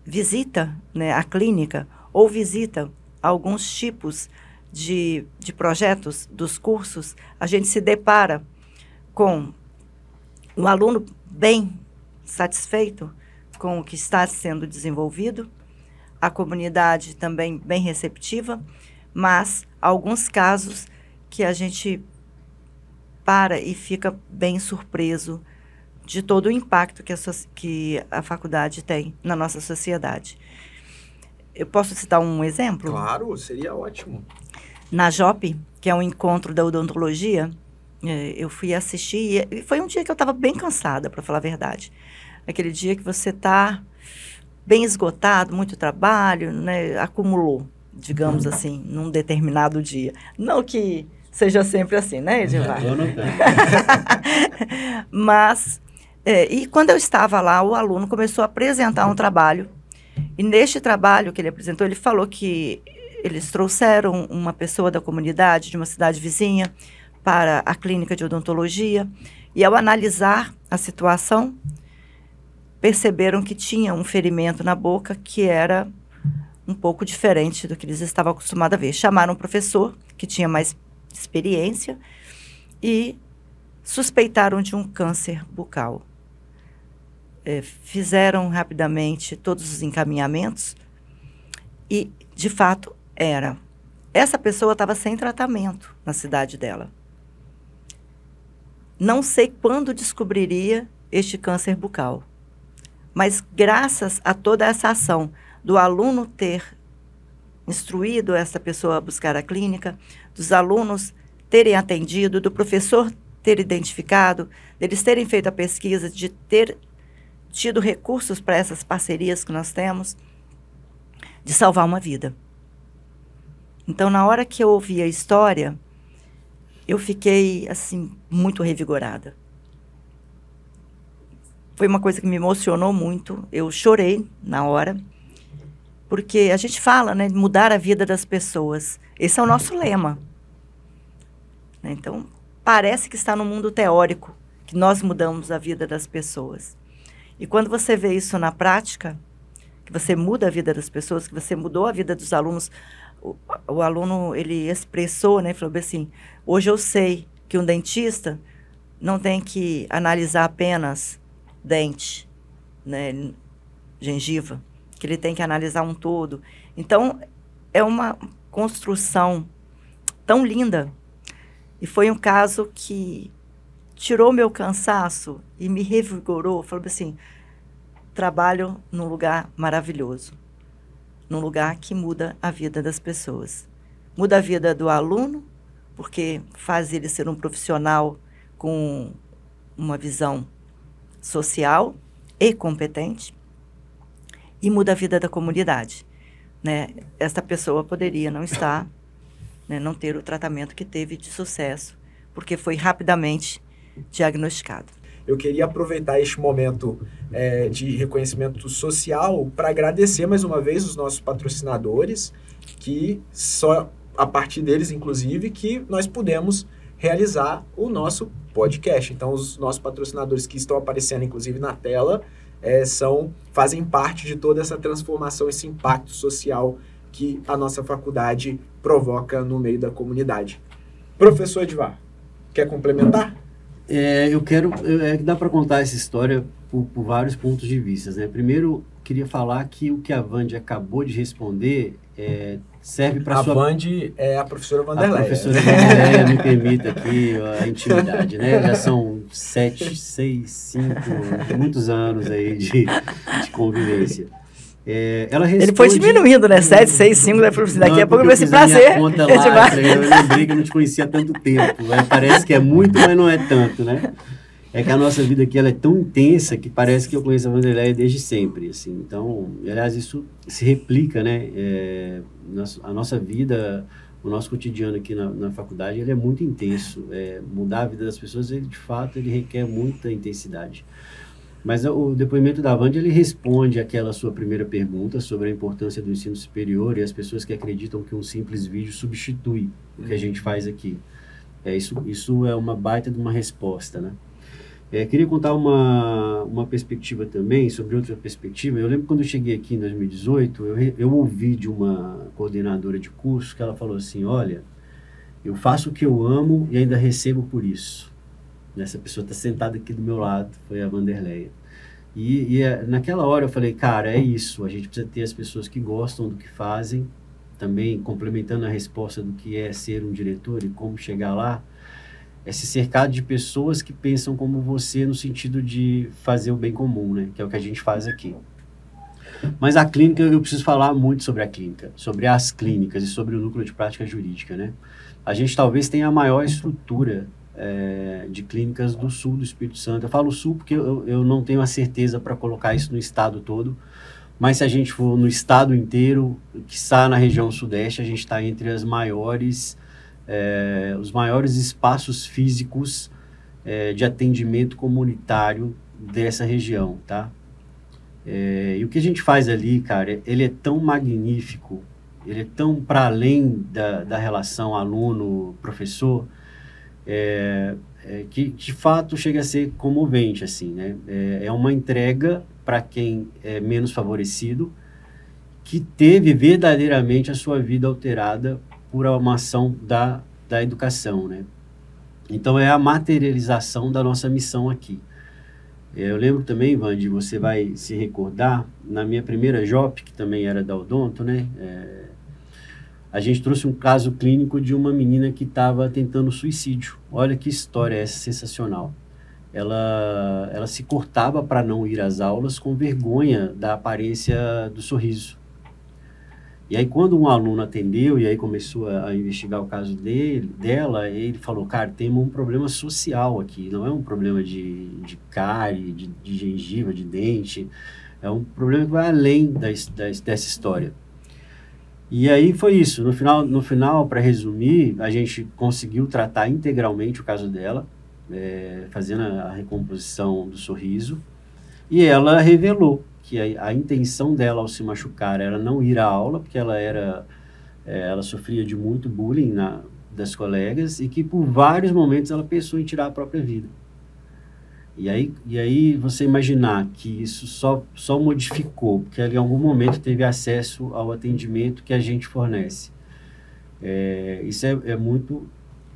visita, né, a clínica ou visita alguns tipos de projetos dos cursos, a gente se depara com o aluno bem satisfeito com o que está sendo desenvolvido, a comunidade também bem receptiva, mas alguns casos que a gente para e fica bem surpreso de todo o impacto que a faculdade tem na nossa sociedade. Eu posso citar um exemplo? Claro, seria ótimo. Na JOP, que é um encontro da odontologia, eu fui assistir e foi um dia que eu estava bem cansada, para falar a verdade. aquele dia que você está bem esgotado, muito trabalho, né, acumulou, digamos assim, num determinado dia. Não que seja sempre assim, né, Edivar? Eu não tenho. Mas, e quando eu estava lá, o aluno começou a apresentar um trabalho. E neste trabalho que ele apresentou, ele falou que eles trouxeram uma pessoa da comunidade, de uma cidade vizinha, para a clínica de odontologia. E ao analisar a situação, perceberam que tinha um ferimento na boca que era um pouco diferente do que eles estavam acostumados a ver. Chamaram um professor que tinha mais experiência e suspeitaram de um câncer bucal. Fizeram rapidamente todos os encaminhamentos e, de fato, era. Essa pessoa estava sem tratamento na cidade dela. Não sei quando descobriria este câncer bucal, mas graças a toda essa ação do aluno ter instruído essa pessoa a buscar a clínica, dos alunos terem atendido, do professor ter identificado, deles terem feito a pesquisa, de ter tido recursos para essas parcerias que nós temos, de salvar uma vida. Então, na hora que eu ouvi a história, eu fiquei, assim, muito revigorada. Foi uma coisa que me emocionou muito. Eu chorei na hora, porque a gente fala, né, mudar a vida das pessoas. Esse é o nosso lema. Então, parece que está no mundo teórico, que nós mudamos a vida das pessoas. E quando você vê isso na prática, que você muda a vida das pessoas, que você mudou a vida dos alunos, o aluno, ele expressou, né, falou assim, hoje eu sei que um dentista não tem que analisar apenas dente, né, gengiva, que ele tem que analisar um todo. Então, é uma construção tão linda. E foi um caso que tirou meu cansaço e me revigorou. Falou assim, trabalho num lugar maravilhoso, num lugar que muda a vida das pessoas. Muda a vida do aluno, porque faz ele ser um profissional com uma visão social e competente, e muda a vida da comunidade, né? Essa pessoa poderia não estar, né, não ter o tratamento que teve de sucesso, porque foi rapidamente diagnosticado. Eu queria aproveitar este momento de reconhecimento social para agradecer mais uma vez os nossos patrocinadores, que só a partir deles, inclusive, que nós pudemos realizar o nosso podcast. Então, os nossos patrocinadores que estão aparecendo, inclusive, na tela, fazem parte de toda essa transformação, esse impacto social que a nossa faculdade provoca no meio da comunidade. Professor Edivar, quer complementar? Dá para contar essa história por vários pontos de vista, né? Primeiro, queria falar que o que a Wandy acabou de responder serve para a Wandy é a professora Vanderleia. A professora Vanderleia me permita aqui a intimidade, né? Já são 7, 6, 5, muitos anos aí de convivência. Ela responde... Ele foi diminuindo, né? 7, 6, 5, daqui a pouco vai ser prazer. Eu lembrei que eu não te conhecia há tanto tempo. Parece que é muito, mas não é tanto, né? É que a nossa vida aqui ela é tão intensa que parece que eu conheço a Vanderleia desde sempre, assim. Então, aliás, isso se replica, né? A nossa vida, o nosso cotidiano aqui na faculdade, ele é muito intenso. Mudar a vida das pessoas, de fato, ele requer muita intensidade. Mas o depoimento da Wandy, ele responde àquela sua primeira pergunta sobre a importância do ensino superior e as pessoas que acreditam que um simples vídeo substitui o que a gente faz aqui. Isso é uma baita de uma resposta, né? Queria contar uma perspectiva também, sobre outra perspectiva. Eu lembro quando eu cheguei aqui em 2018, eu ouvi de uma coordenadora de curso que ela falou assim, olha, eu faço o que eu amo e ainda recebo por isso. Essa pessoa está sentada aqui do meu lado, foi a Vanderleia. E naquela hora eu falei, cara, é isso, a gente precisa ter as pessoas que gostam do que fazem, também complementando a resposta do que é ser um diretor e como chegar lá, se cercar de pessoas que pensam como você no sentido de fazer o bem comum, né? Que é o que a gente faz aqui. Mas a clínica, eu preciso falar muito sobre a clínica, sobre as clínicas e sobre o núcleo de prática jurídica, né? A gente talvez tenha a maior estrutura de clínicas do sul do Espírito Santo. Eu falo sul porque eu não tenho a certeza para colocar isso no estado todo, mas se a gente for no estado inteiro, que está na região sudeste, a gente está entre os maiores espaços físicos de atendimento comunitário dessa região, tá? E o que a gente faz ali, cara, ele é tão magnífico, ele é tão para além da relação aluno-professor, que de fato chega a ser comovente, assim, né? É uma entrega para quem é menos favorecido, que teve verdadeiramente a sua vida alterada por uma ação da educação, né? Então, é a materialização da nossa missão aqui. Eu lembro também, Vandi, você vai se recordar, na minha primeira JOP, que também era da Odonto, né? A gente trouxe um caso clínico de uma menina que estava tentando suicídio. Olha que história essa sensacional. Ela se cortava para não ir às aulas com vergonha da aparência do sorriso. E aí, quando um aluno atendeu e aí começou a investigar o caso dela, ele falou, cara, temos um problema social aqui, não é um problema de cárie, de gengiva, de dente, é um problema que vai além dessa história. E aí foi isso, no final, para resumir, a gente conseguiu tratar integralmente o caso dela, fazendo a recomposição do sorriso, e ela revelou que a intenção dela ao se machucar era não ir à aula, porque ela sofria de muito bullying das colegas, e que por vários momentos ela pensou em tirar a própria vida. E aí você imaginar que isso só modificou, porque ela em algum momento teve acesso ao atendimento que a gente fornece. Isso é muito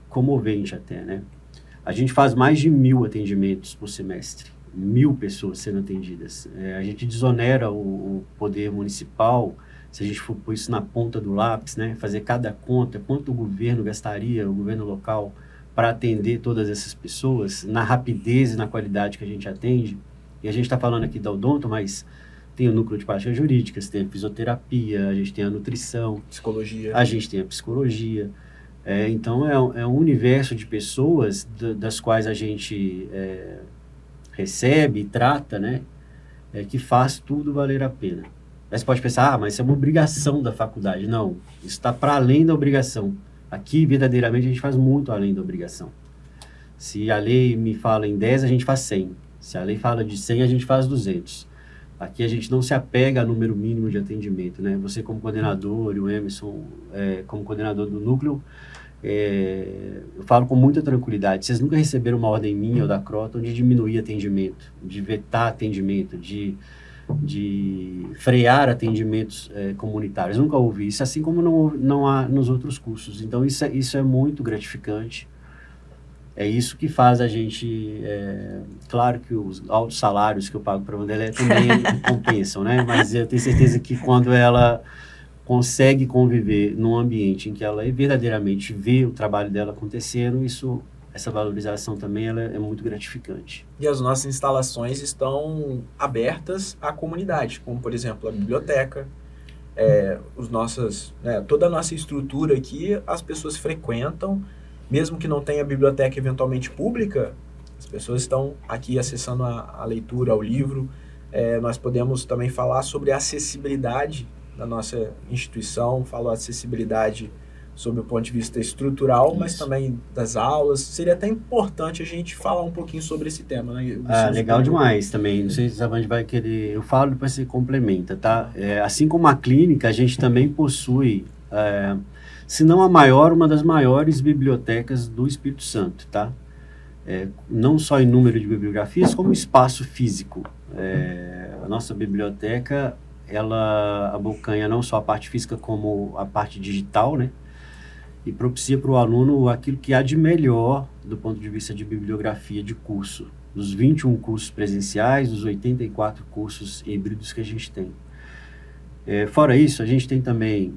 comovente até, né? A gente faz mais de 1.000 atendimentos por semestre, 1.000 pessoas sendo atendidas. A gente desonera o poder municipal, se a gente for pôr isso na ponta do lápis, né? Fazer cada conta, quanto o governo gastaria, o governo local, para atender todas essas pessoas, na rapidez e na qualidade que a gente atende. E a gente está falando aqui da Odonto, mas tem o núcleo de práticas jurídicas, tem a fisioterapia, a gente tem a nutrição, psicologia, a gente tem a psicologia. Então, é um universo de pessoas das quais a gente recebe e trata, né? Que faz tudo valer a pena. Aí você pode pensar, mas isso é uma obrigação da faculdade. Não, isso está para além da obrigação. Aqui, verdadeiramente, a gente faz muito além da obrigação. Se a lei me fala em 10, a gente faz 100. Se a lei fala de 100, a gente faz 200. Aqui a gente não se apega a número mínimo de atendimento, né? Você como coordenador e o Emerson como coordenador do núcleo, eu falo com muita tranquilidade. Vocês nunca receberam uma ordem minha ou da Croton de diminuir atendimento, de vetar atendimento, de frear atendimentos comunitários. Nunca ouvi isso, assim como não há nos outros cursos. Então, isso é muito gratificante. É isso que faz a gente... claro que os altos salários que eu pago para a Wanderleia também compensam, né? Mas eu tenho certeza que quando ela consegue conviver num ambiente em que ela verdadeiramente vê o trabalho dela acontecendo, essa valorização também ela é muito gratificante. E as nossas instalações estão abertas à comunidade, como, por exemplo, a biblioteca, toda a nossa estrutura aqui, as pessoas frequentam, mesmo que não tenha biblioteca eventualmente pública, as pessoas estão aqui acessando a leitura, ao livro. Nós podemos também falar sobre a acessibilidade da nossa instituição, falo acessibilidade sob o ponto de vista estrutural, isso, mas também das aulas. Seria até importante a gente falar um pouquinho sobre esse tema, né? Legal demais também. Não sei se a Vandi vai querer... Eu falo, depois você complementa, tá? Assim como a clínica, a gente também possui, se não a maior, uma das maiores bibliotecas do Espírito Santo, tá? Não só em número de bibliografias, como espaço físico. A nossa biblioteca, ela abocanha não só a parte física, como a parte digital, né? E propicia para o aluno aquilo que há de melhor do ponto de vista de bibliografia de curso, dos 21 cursos presenciais, dos 84 cursos híbridos que a gente tem. Fora isso, a gente tem também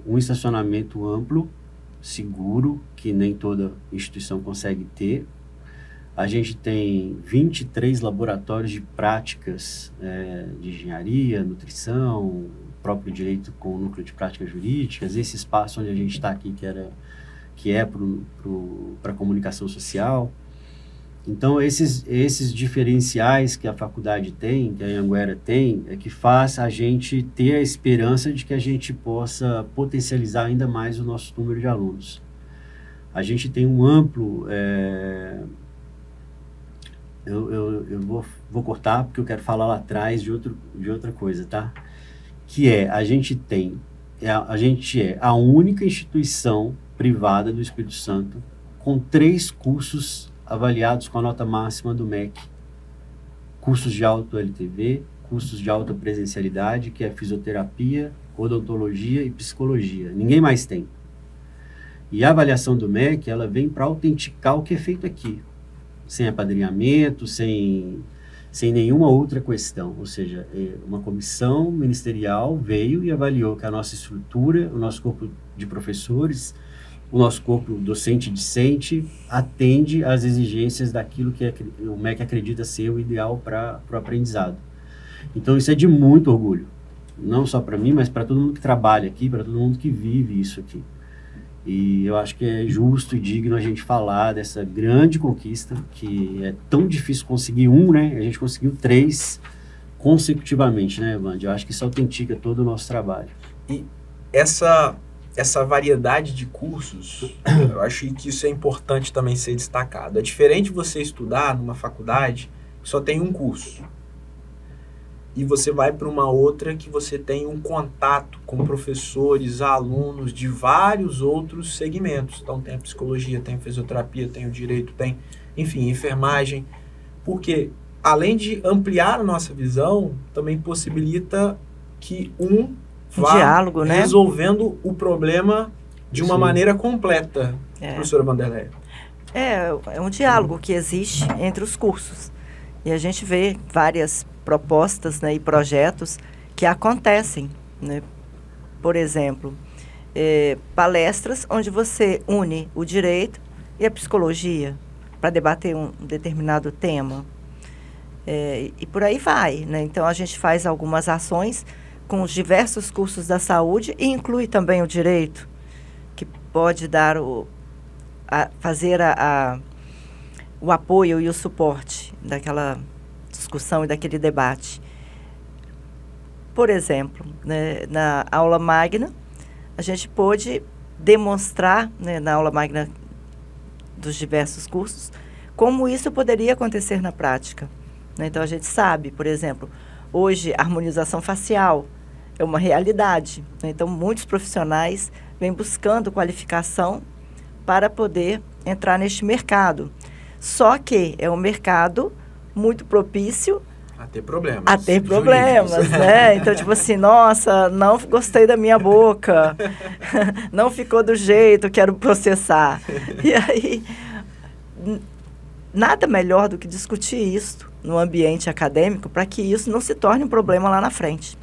um estacionamento amplo, seguro, que nem toda instituição consegue ter. A gente tem 23 laboratórios de práticas de engenharia, nutrição, próprio direito com o núcleo de práticas jurídicas, esse espaço onde a gente está aqui, que que é para a comunicação social. Então, esses diferenciais que a faculdade tem, que a Anhanguera tem, é que faz a gente ter a esperança de que a gente possa potencializar ainda mais o nosso número de alunos. A gente tem um amplo... Eu vou cortar, porque eu quero falar lá atrás de outra coisa, tá? Que a gente é a única instituição privada do Espírito Santo com 3 cursos avaliados com a nota máxima do MEC. Cursos de auto-LTV, cursos de alta presencialidade, que é fisioterapia, odontologia e psicologia. Ninguém mais tem. E a avaliação do MEC, ela vem para autenticar o que é feito aqui, sem apadrinhamento, sem nenhuma outra questão. Ou seja, uma comissão ministerial veio e avaliou que a nossa estrutura, o nosso corpo de professores, o nosso corpo docente-discente atende às exigências daquilo que o MEC acredita ser o ideal para o aprendizado. Então, isso é de muito orgulho. Não só para mim, mas para todo mundo que trabalha aqui, para todo mundo que vive isso aqui. E eu acho que é justo e digno a gente falar dessa grande conquista, que é tão difícil conseguir né? A gente conseguiu 3 consecutivamente, né, Evandro? Eu acho que isso autentica todo o nosso trabalho. E essa variedade de cursos, eu acho que isso é importante também ser destacado. É diferente você estudar numa faculdade que só tem um curso. E você vai para uma outra que você tem um contato com professores, alunos de vários outros segmentos. Então tem a psicologia, tem a fisioterapia, tem o direito, tem, enfim, enfermagem. Porque, além de ampliar a nossa visão, também possibilita que vá diálogo, né? Resolvendo o problema de uma maneira completa, professora Vanderleia. É um diálogo que existe entre os cursos. E a gente vê várias propostas, né, e projetos que acontecem, né? Por exemplo, palestras onde você une o direito e a psicologia para debater um determinado tema. E por aí vai, né? Então, a gente faz algumas ações com os diversos cursos da saúde e inclui também o direito, que pode dar fazer o apoio e o suporte daquela discussão e daquele debate. Por exemplo, né, na aula magna, a gente pôde demonstrar, né, na aula magna dos diversos cursos, como isso poderia acontecer na prática. Né? Então, a gente sabe, por exemplo, hoje, a harmonização facial é uma realidade. Né? Então, muitos profissionais vêm buscando qualificação para poder entrar neste mercado. Só que é um mercado muito propício a ter problemas. A ter problemas, né? Então, tipo assim, nossa, não gostei da minha boca, não ficou do jeito, quero processar. E aí, nada melhor do que discutir isso no ambiente acadêmico para que isso não se torne um problema lá na frente.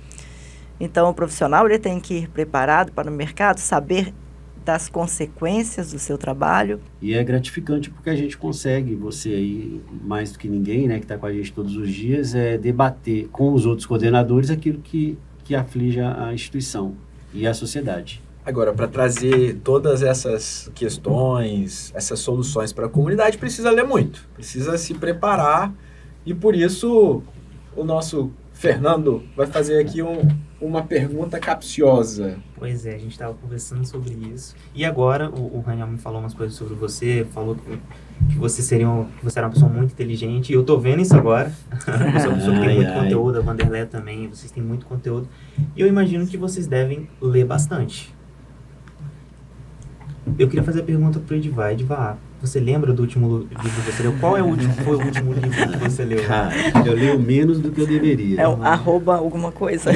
Então, o profissional ele tem que ir preparado para o mercado, saber das consequências do seu trabalho. E é gratificante porque a gente consegue, você aí, mais do que ninguém, né, que está com a gente todos os dias, debater com os outros coordenadores aquilo que aflige a instituição e a sociedade. Agora, para trazer todas essas questões, essas soluções para a comunidade, precisa ler muito, precisa se preparar, e por isso o nosso Fernando vai fazer aqui uma pergunta capciosa. Pois é, a gente estava conversando sobre isso. E agora o Raniel me falou umas coisas sobre você, falou que você era uma pessoa muito inteligente, e eu tô vendo isso agora. Você é uma pessoa que tem muito conteúdo, a Vanderleia também, vocês têm muito conteúdo. E eu imagino que vocês devem ler bastante. Eu queria fazer a pergunta para o Edivar. Edivar, você lembra do último livro que você leu? Qual foi o último livro que você leu? Cara, eu leio menos do que eu deveria. @ alguma coisa.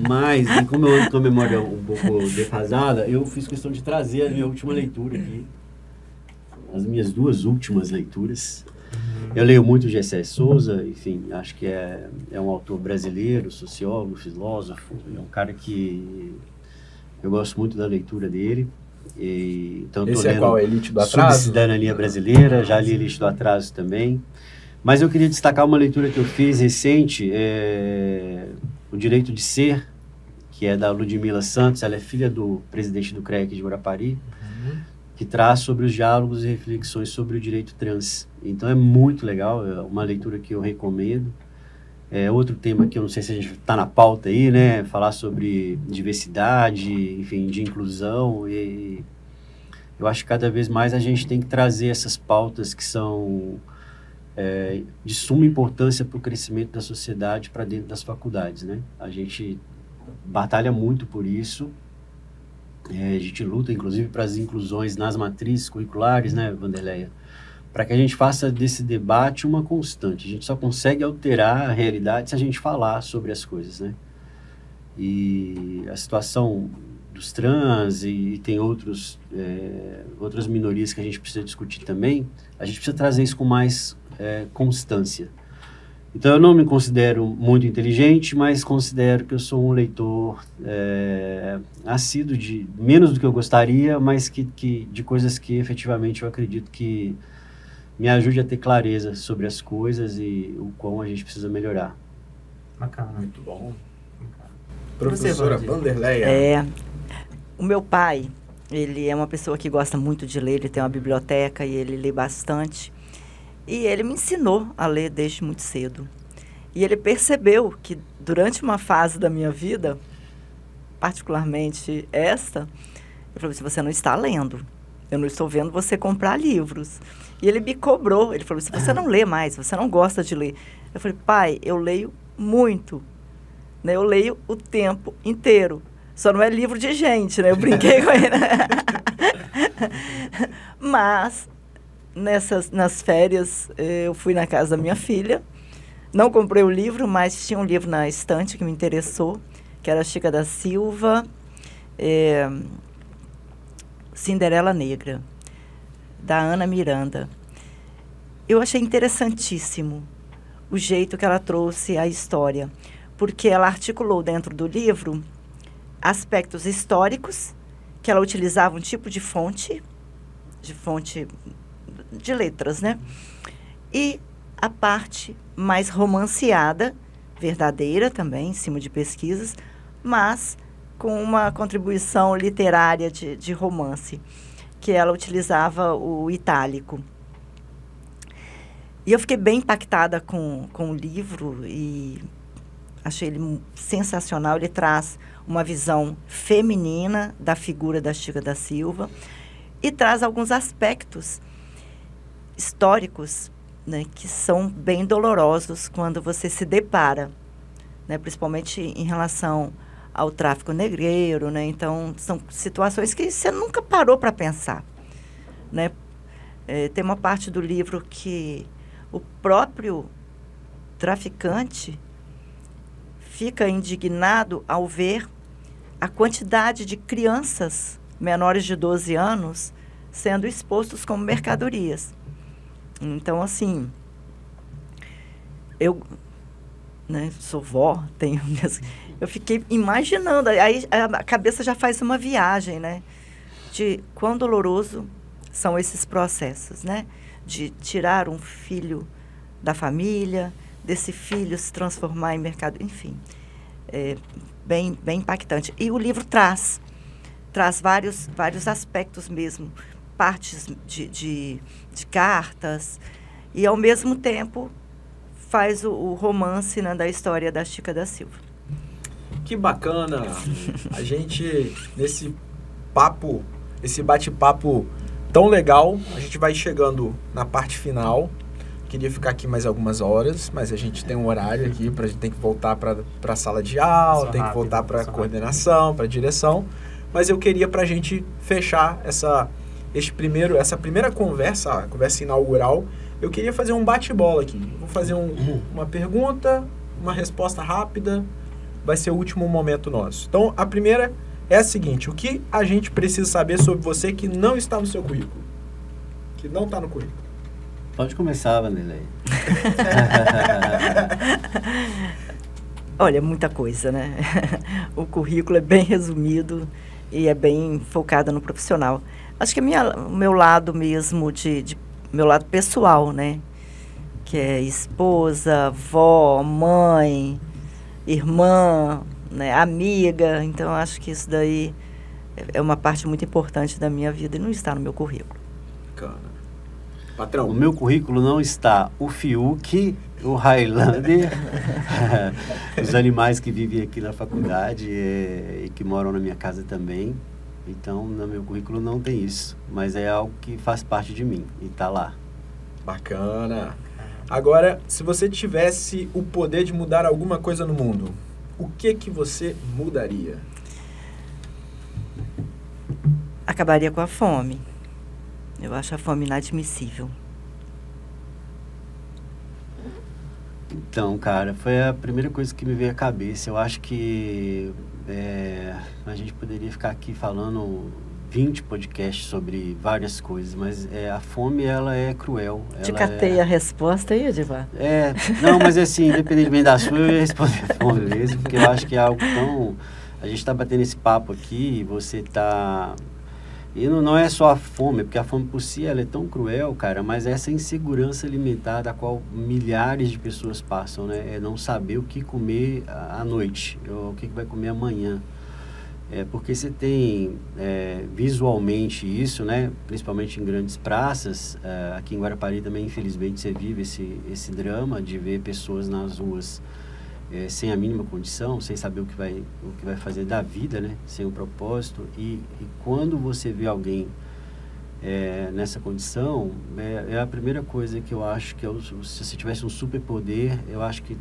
Mas, e como eu ando com a memória um pouco defasada, eu fiz questão de trazer a minha última leitura aqui. As minhas 2 últimas leituras. Eu leio muito Gessé Souza, enfim, acho que é um autor brasileiro, sociólogo, filósofo. É um cara que eu gosto muito da leitura dele. Então, esse é qual? Elite do Atraso? Cidadania Brasileira, já li Elite do Atraso também. Mas eu queria destacar uma leitura que eu fiz recente, O Direito de Ser, que é da Ludmila Santos. Ela é filha do presidente do CREC de Guarapari, que traz sobre os diálogos e reflexões sobre o direito trans. Então é muito legal, é uma leitura que eu recomendo. Outro tema que eu não sei se a gente está na pauta aí, né? Falar sobre diversidade, enfim, de inclusão. E eu acho que cada vez mais a gente tem que trazer essas pautas que são de suma importância para o crescimento da sociedade para dentro das faculdades, né? A gente batalha muito por isso. A gente luta, inclusive, para as inclusões nas matrizes curriculares, né, Wanderleia? Para que a gente faça desse debate uma constante. A gente só consegue alterar a realidade se a gente falar sobre as coisas, né? E a situação dos trans e tem outras minorias que a gente precisa discutir também, a gente precisa trazer isso com mais constância. Então, eu não me considero muito inteligente, mas considero que eu sou um leitor assíduo de menos do que eu gostaria, mas de coisas que efetivamente eu acredito que me ajude a ter clareza sobre as coisas e o quão a gente precisa melhorar. Bacana. Muito bom. Professora Wanderleia. O meu pai, ele é uma pessoa que gosta muito de ler, ele tem uma biblioteca e ele lê bastante. E ele me ensinou a ler desde muito cedo. E ele percebeu que durante uma fase da minha vida, particularmente esta, ele falou assim, você não está lendo. Eu não estou vendo você comprar livros. E ele me cobrou. Ele falou assim, você não lê mais, você não gosta de ler. Eu falei, pai, eu leio muito. Né? Eu leio o tempo inteiro. Só não é livro de gente, né? Eu brinquei com ele. Mas... nas férias, eu fui na casa da minha filha. Não comprei o livro, mas tinha um livro na estante que me interessou, que era Chica da Silva, Cinderela Negra, da Ana Miranda. Eu achei interessantíssimo o jeito que ela trouxe a história, porque ela articulou dentro do livro aspectos históricos, que ela utilizava um tipo de fonte de letras, né? E a parte mais romanceada, verdadeira também, em cima de pesquisas, mas com uma contribuição literária de romance, que ela utilizava o itálico. E eu fiquei bem impactada com o livro e achei ele sensacional. Ele traz uma visão feminina da figura da Chica da Silva e traz alguns aspectos históricos, né, que são bem dolorosos quando você se depara, né, principalmente em relação ao tráfico negreiro, né? Então, são situações que você nunca parou para pensar, né? Tem uma parte do livro que o próprio traficante fica indignado ao ver a quantidade de crianças menores de 12 anos sendo expostos como mercadorias. Então, assim, eu, né, sou vó, eu fiquei imaginando, aí a cabeça já faz uma viagem, né, de quão doloroso são esses processos, né, de tirar um filho da família, desse filho se transformar em mercado, enfim, bem impactante. E o livro traz vários aspectos mesmo, partes de cartas, e ao mesmo tempo faz o romance, né, da história da Chica da Silva. Que bacana! A gente, esse bate-papo tão legal, a gente vai chegando na parte final. Queria ficar aqui mais algumas horas, mas a gente tem um horário aqui, a gente tem que voltar para a sala de aula, tem que voltar para a coordenação, para a direção. Mas eu queria, para a gente fechar essa primeira conversa, a conversa inaugural, eu queria fazer um bate-bola aqui. Vou fazer uma pergunta, uma resposta rápida, vai ser o último momento nosso. Então, a primeira é a seguinte: o que a gente precisa saber sobre você que não está no seu currículo? Que não está no currículo? Pode começar, Wanderleia. Olha, muita coisa, né? O currículo é bem resumido e é bem focado no profissional. Acho que o meu lado mesmo, meu lado pessoal, né? Que é esposa, avó, mãe, irmã, né? Amiga. Então, acho que isso daí é uma parte muito importante da minha vida e não está no meu currículo. Bacana. Patrão. O meu currículo não está o Fiuk, o Highlander, os animais que vivem aqui na faculdade e que moram na minha casa também. Então, no meu currículo não tem isso, mas é algo que faz parte de mim e está lá. Bacana. Agora, se você tivesse o poder de mudar alguma coisa no mundo, o que você mudaria? Acabaria com a fome. Eu acho a fome inadmissível. Então, cara, foi a primeira coisa que me veio à cabeça. Eu acho que a gente poderia ficar aqui falando 20 podcasts sobre várias coisas, mas a fome, ela é cruel. Te catei a resposta aí, Edivar? Não, mas assim, independentemente da sua, eu ia responder a fome mesmo, porque eu acho que é algo tão... A gente está batendo esse papo aqui e você está... E não é só a fome, porque a fome por si ela é tão cruel, cara, mas essa insegurança alimentar da qual milhares de pessoas passam, né? É não saber o que comer à noite, ou o que vai comer amanhã. Porque você tem visualmente isso, né? Principalmente em grandes praças. Aqui em Guarapari também, infelizmente, você vive esse drama de ver pessoas nas ruas sem a mínima condição, sem saber o que vai fazer da vida, né? Sem um propósito. E quando você vê alguém nessa condição, é a primeira coisa que eu acho que se você tivesse um superpoder, eu acho que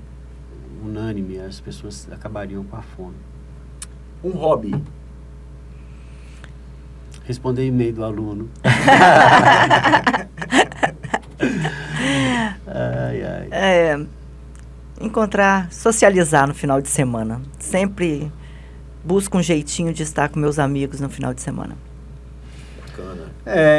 unânime as pessoas acabariam com a fome. Um hobby. Responder e-mail do aluno. Socializar no final de semana. Sempre busco um jeitinho de estar com meus amigos no final de semana. Bacana.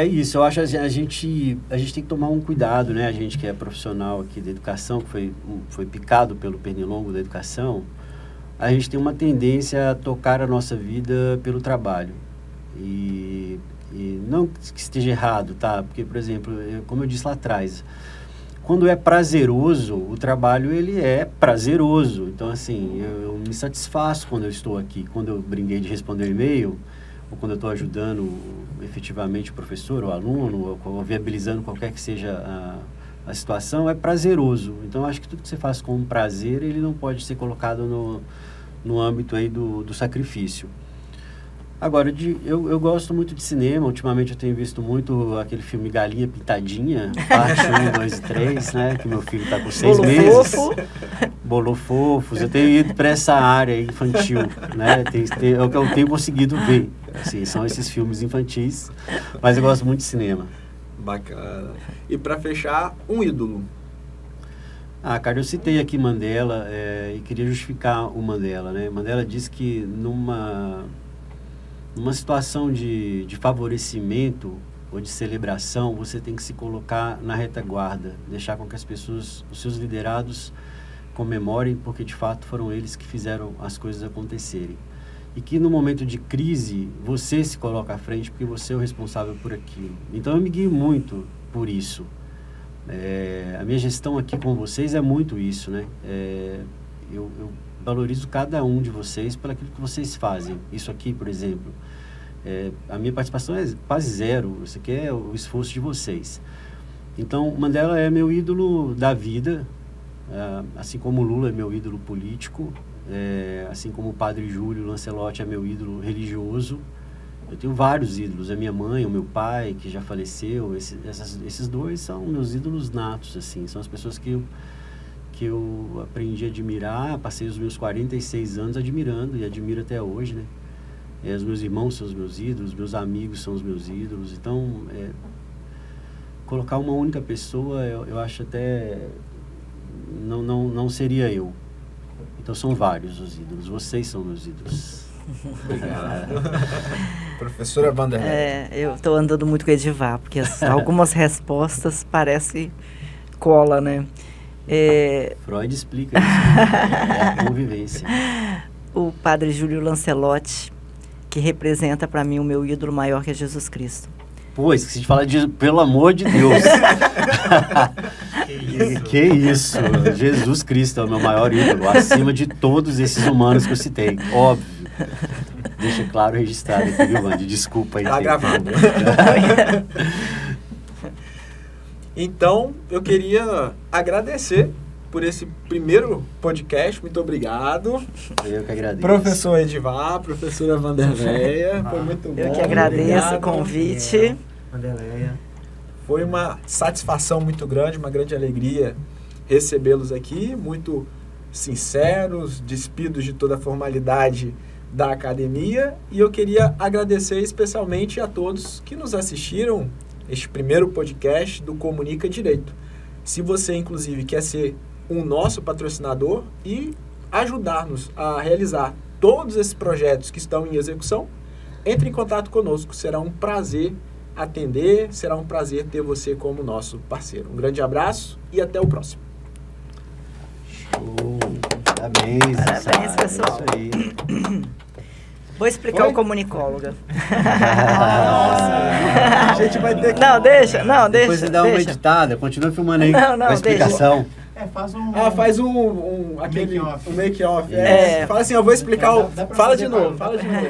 Isso. Eu acho que a gente tem que tomar um cuidado, né? A gente que é profissional aqui da educação, que foi picado pelo pernilongo da educação, a gente tem uma tendência a tocar a nossa vida pelo trabalho. E não que esteja errado, tá? Porque, por exemplo, como eu disse lá atrás, quando é prazeroso, o trabalho ele é prazeroso. Então, assim, eu me satisfaço quando eu estou aqui. Quando eu brinquei de responder e-mail, ou quando eu estou ajudando efetivamente o professor, o aluno, ou viabilizando qualquer que seja a situação, é prazeroso. Então, acho que tudo que você faz com prazer, ele não pode ser colocado no âmbito aí do sacrifício. Agora, eu gosto muito de cinema. Ultimamente eu tenho visto muito aquele filme Galinha Pintadinha, parte 1, 2 e 3, né? Que meu filho está com 6 meses. Bolou Fofos. Eu tenho ido para essa área infantil, né? É o que eu tenho conseguido ver. Assim, são esses filmes infantis, mas eu gosto muito de cinema. Bacana. E para fechar, um ídolo. Cara, eu citei aqui Mandela e queria justificar o Mandela, né? Mandela disse que numa situação de favorecimento ou de celebração, você tem que se colocar na retaguarda, deixar com que as pessoas, os seus liderados, comemorem, porque de fato foram eles que fizeram as coisas acontecerem. E que no momento de crise, você se coloca à frente, porque você é o responsável por aquilo. Então eu me guio muito por isso. A minha gestão aqui com vocês é muito isso, né? Eu valorizo cada um de vocês pelo aquilo que vocês fazem. Isso aqui, por exemplo, a minha participação é quase zero. Isso aqui é o esforço de vocês. Então, Mandela é meu ídolo da vida, assim como Lula é meu ídolo político, assim como o Padre Júlio Lancelotti é meu ídolo religioso. Eu tenho vários ídolos. A minha mãe, o meu pai, que já faleceu, esses dois são meus ídolos natos, assim. São as pessoas que eu aprendi a admirar, passei os meus 46 anos admirando e admiro até hoje, né? Os meus irmãos são os meus ídolos, meus amigos são os meus ídolos. Então, colocar uma única pessoa, eu acho até não seria eu. Então, são vários os ídolos. Vocês são meus ídolos. Obrigado. Professora Vanderlei. Eu estou andando muito com o Edivar, porque algumas respostas parecem cola, né? Freud explica isso, né? A convivência. O Padre Júlio Lancelotti, que representa para mim o meu ídolo maior, que é Jesus Cristo. Pô, esqueci de falar disso, pelo amor de Deus. Que isso? Jesus Cristo é o meu maior ídolo, acima de todos esses humanos que eu citei, óbvio. Deixa claro registrado aqui, viu, Wandy? Desculpa aí. Tá gravado. Então, eu queria agradecer por esse primeiro podcast. Muito obrigado. Eu que agradeço. Professor Edivar, professora Vanderleia, foi muito bom. Eu que agradeço Obrigado. o convite. Vanderleia. Foi uma satisfação muito grande, uma grande alegria recebê-los aqui, muito sinceros, despidos de toda a formalidade da academia. E eu queria agradecer especialmente a todos que nos assistiram este primeiro podcast do Comunica Direito. Se você, inclusive, quer ser um nosso patrocinador e ajudar-nos a realizar todos esses projetos que estão em execução, entre em contato conosco. Será um prazer atender, será um prazer ter você como nosso parceiro. Um grande abraço e até o próximo. Show. Parabéns, Parabéns, pessoal. Isso aí. Vou explicar o comunicóloga. Nossa, a gente vai ter que... Não, deixa. Depois você dá uma editada, continua filmando aí Não, com a explicação. Faz um... faz aquele make-off. make-off. É. Fala assim, eu vou explicar Dá pra Fala fazer de novo, pra- fala de novo.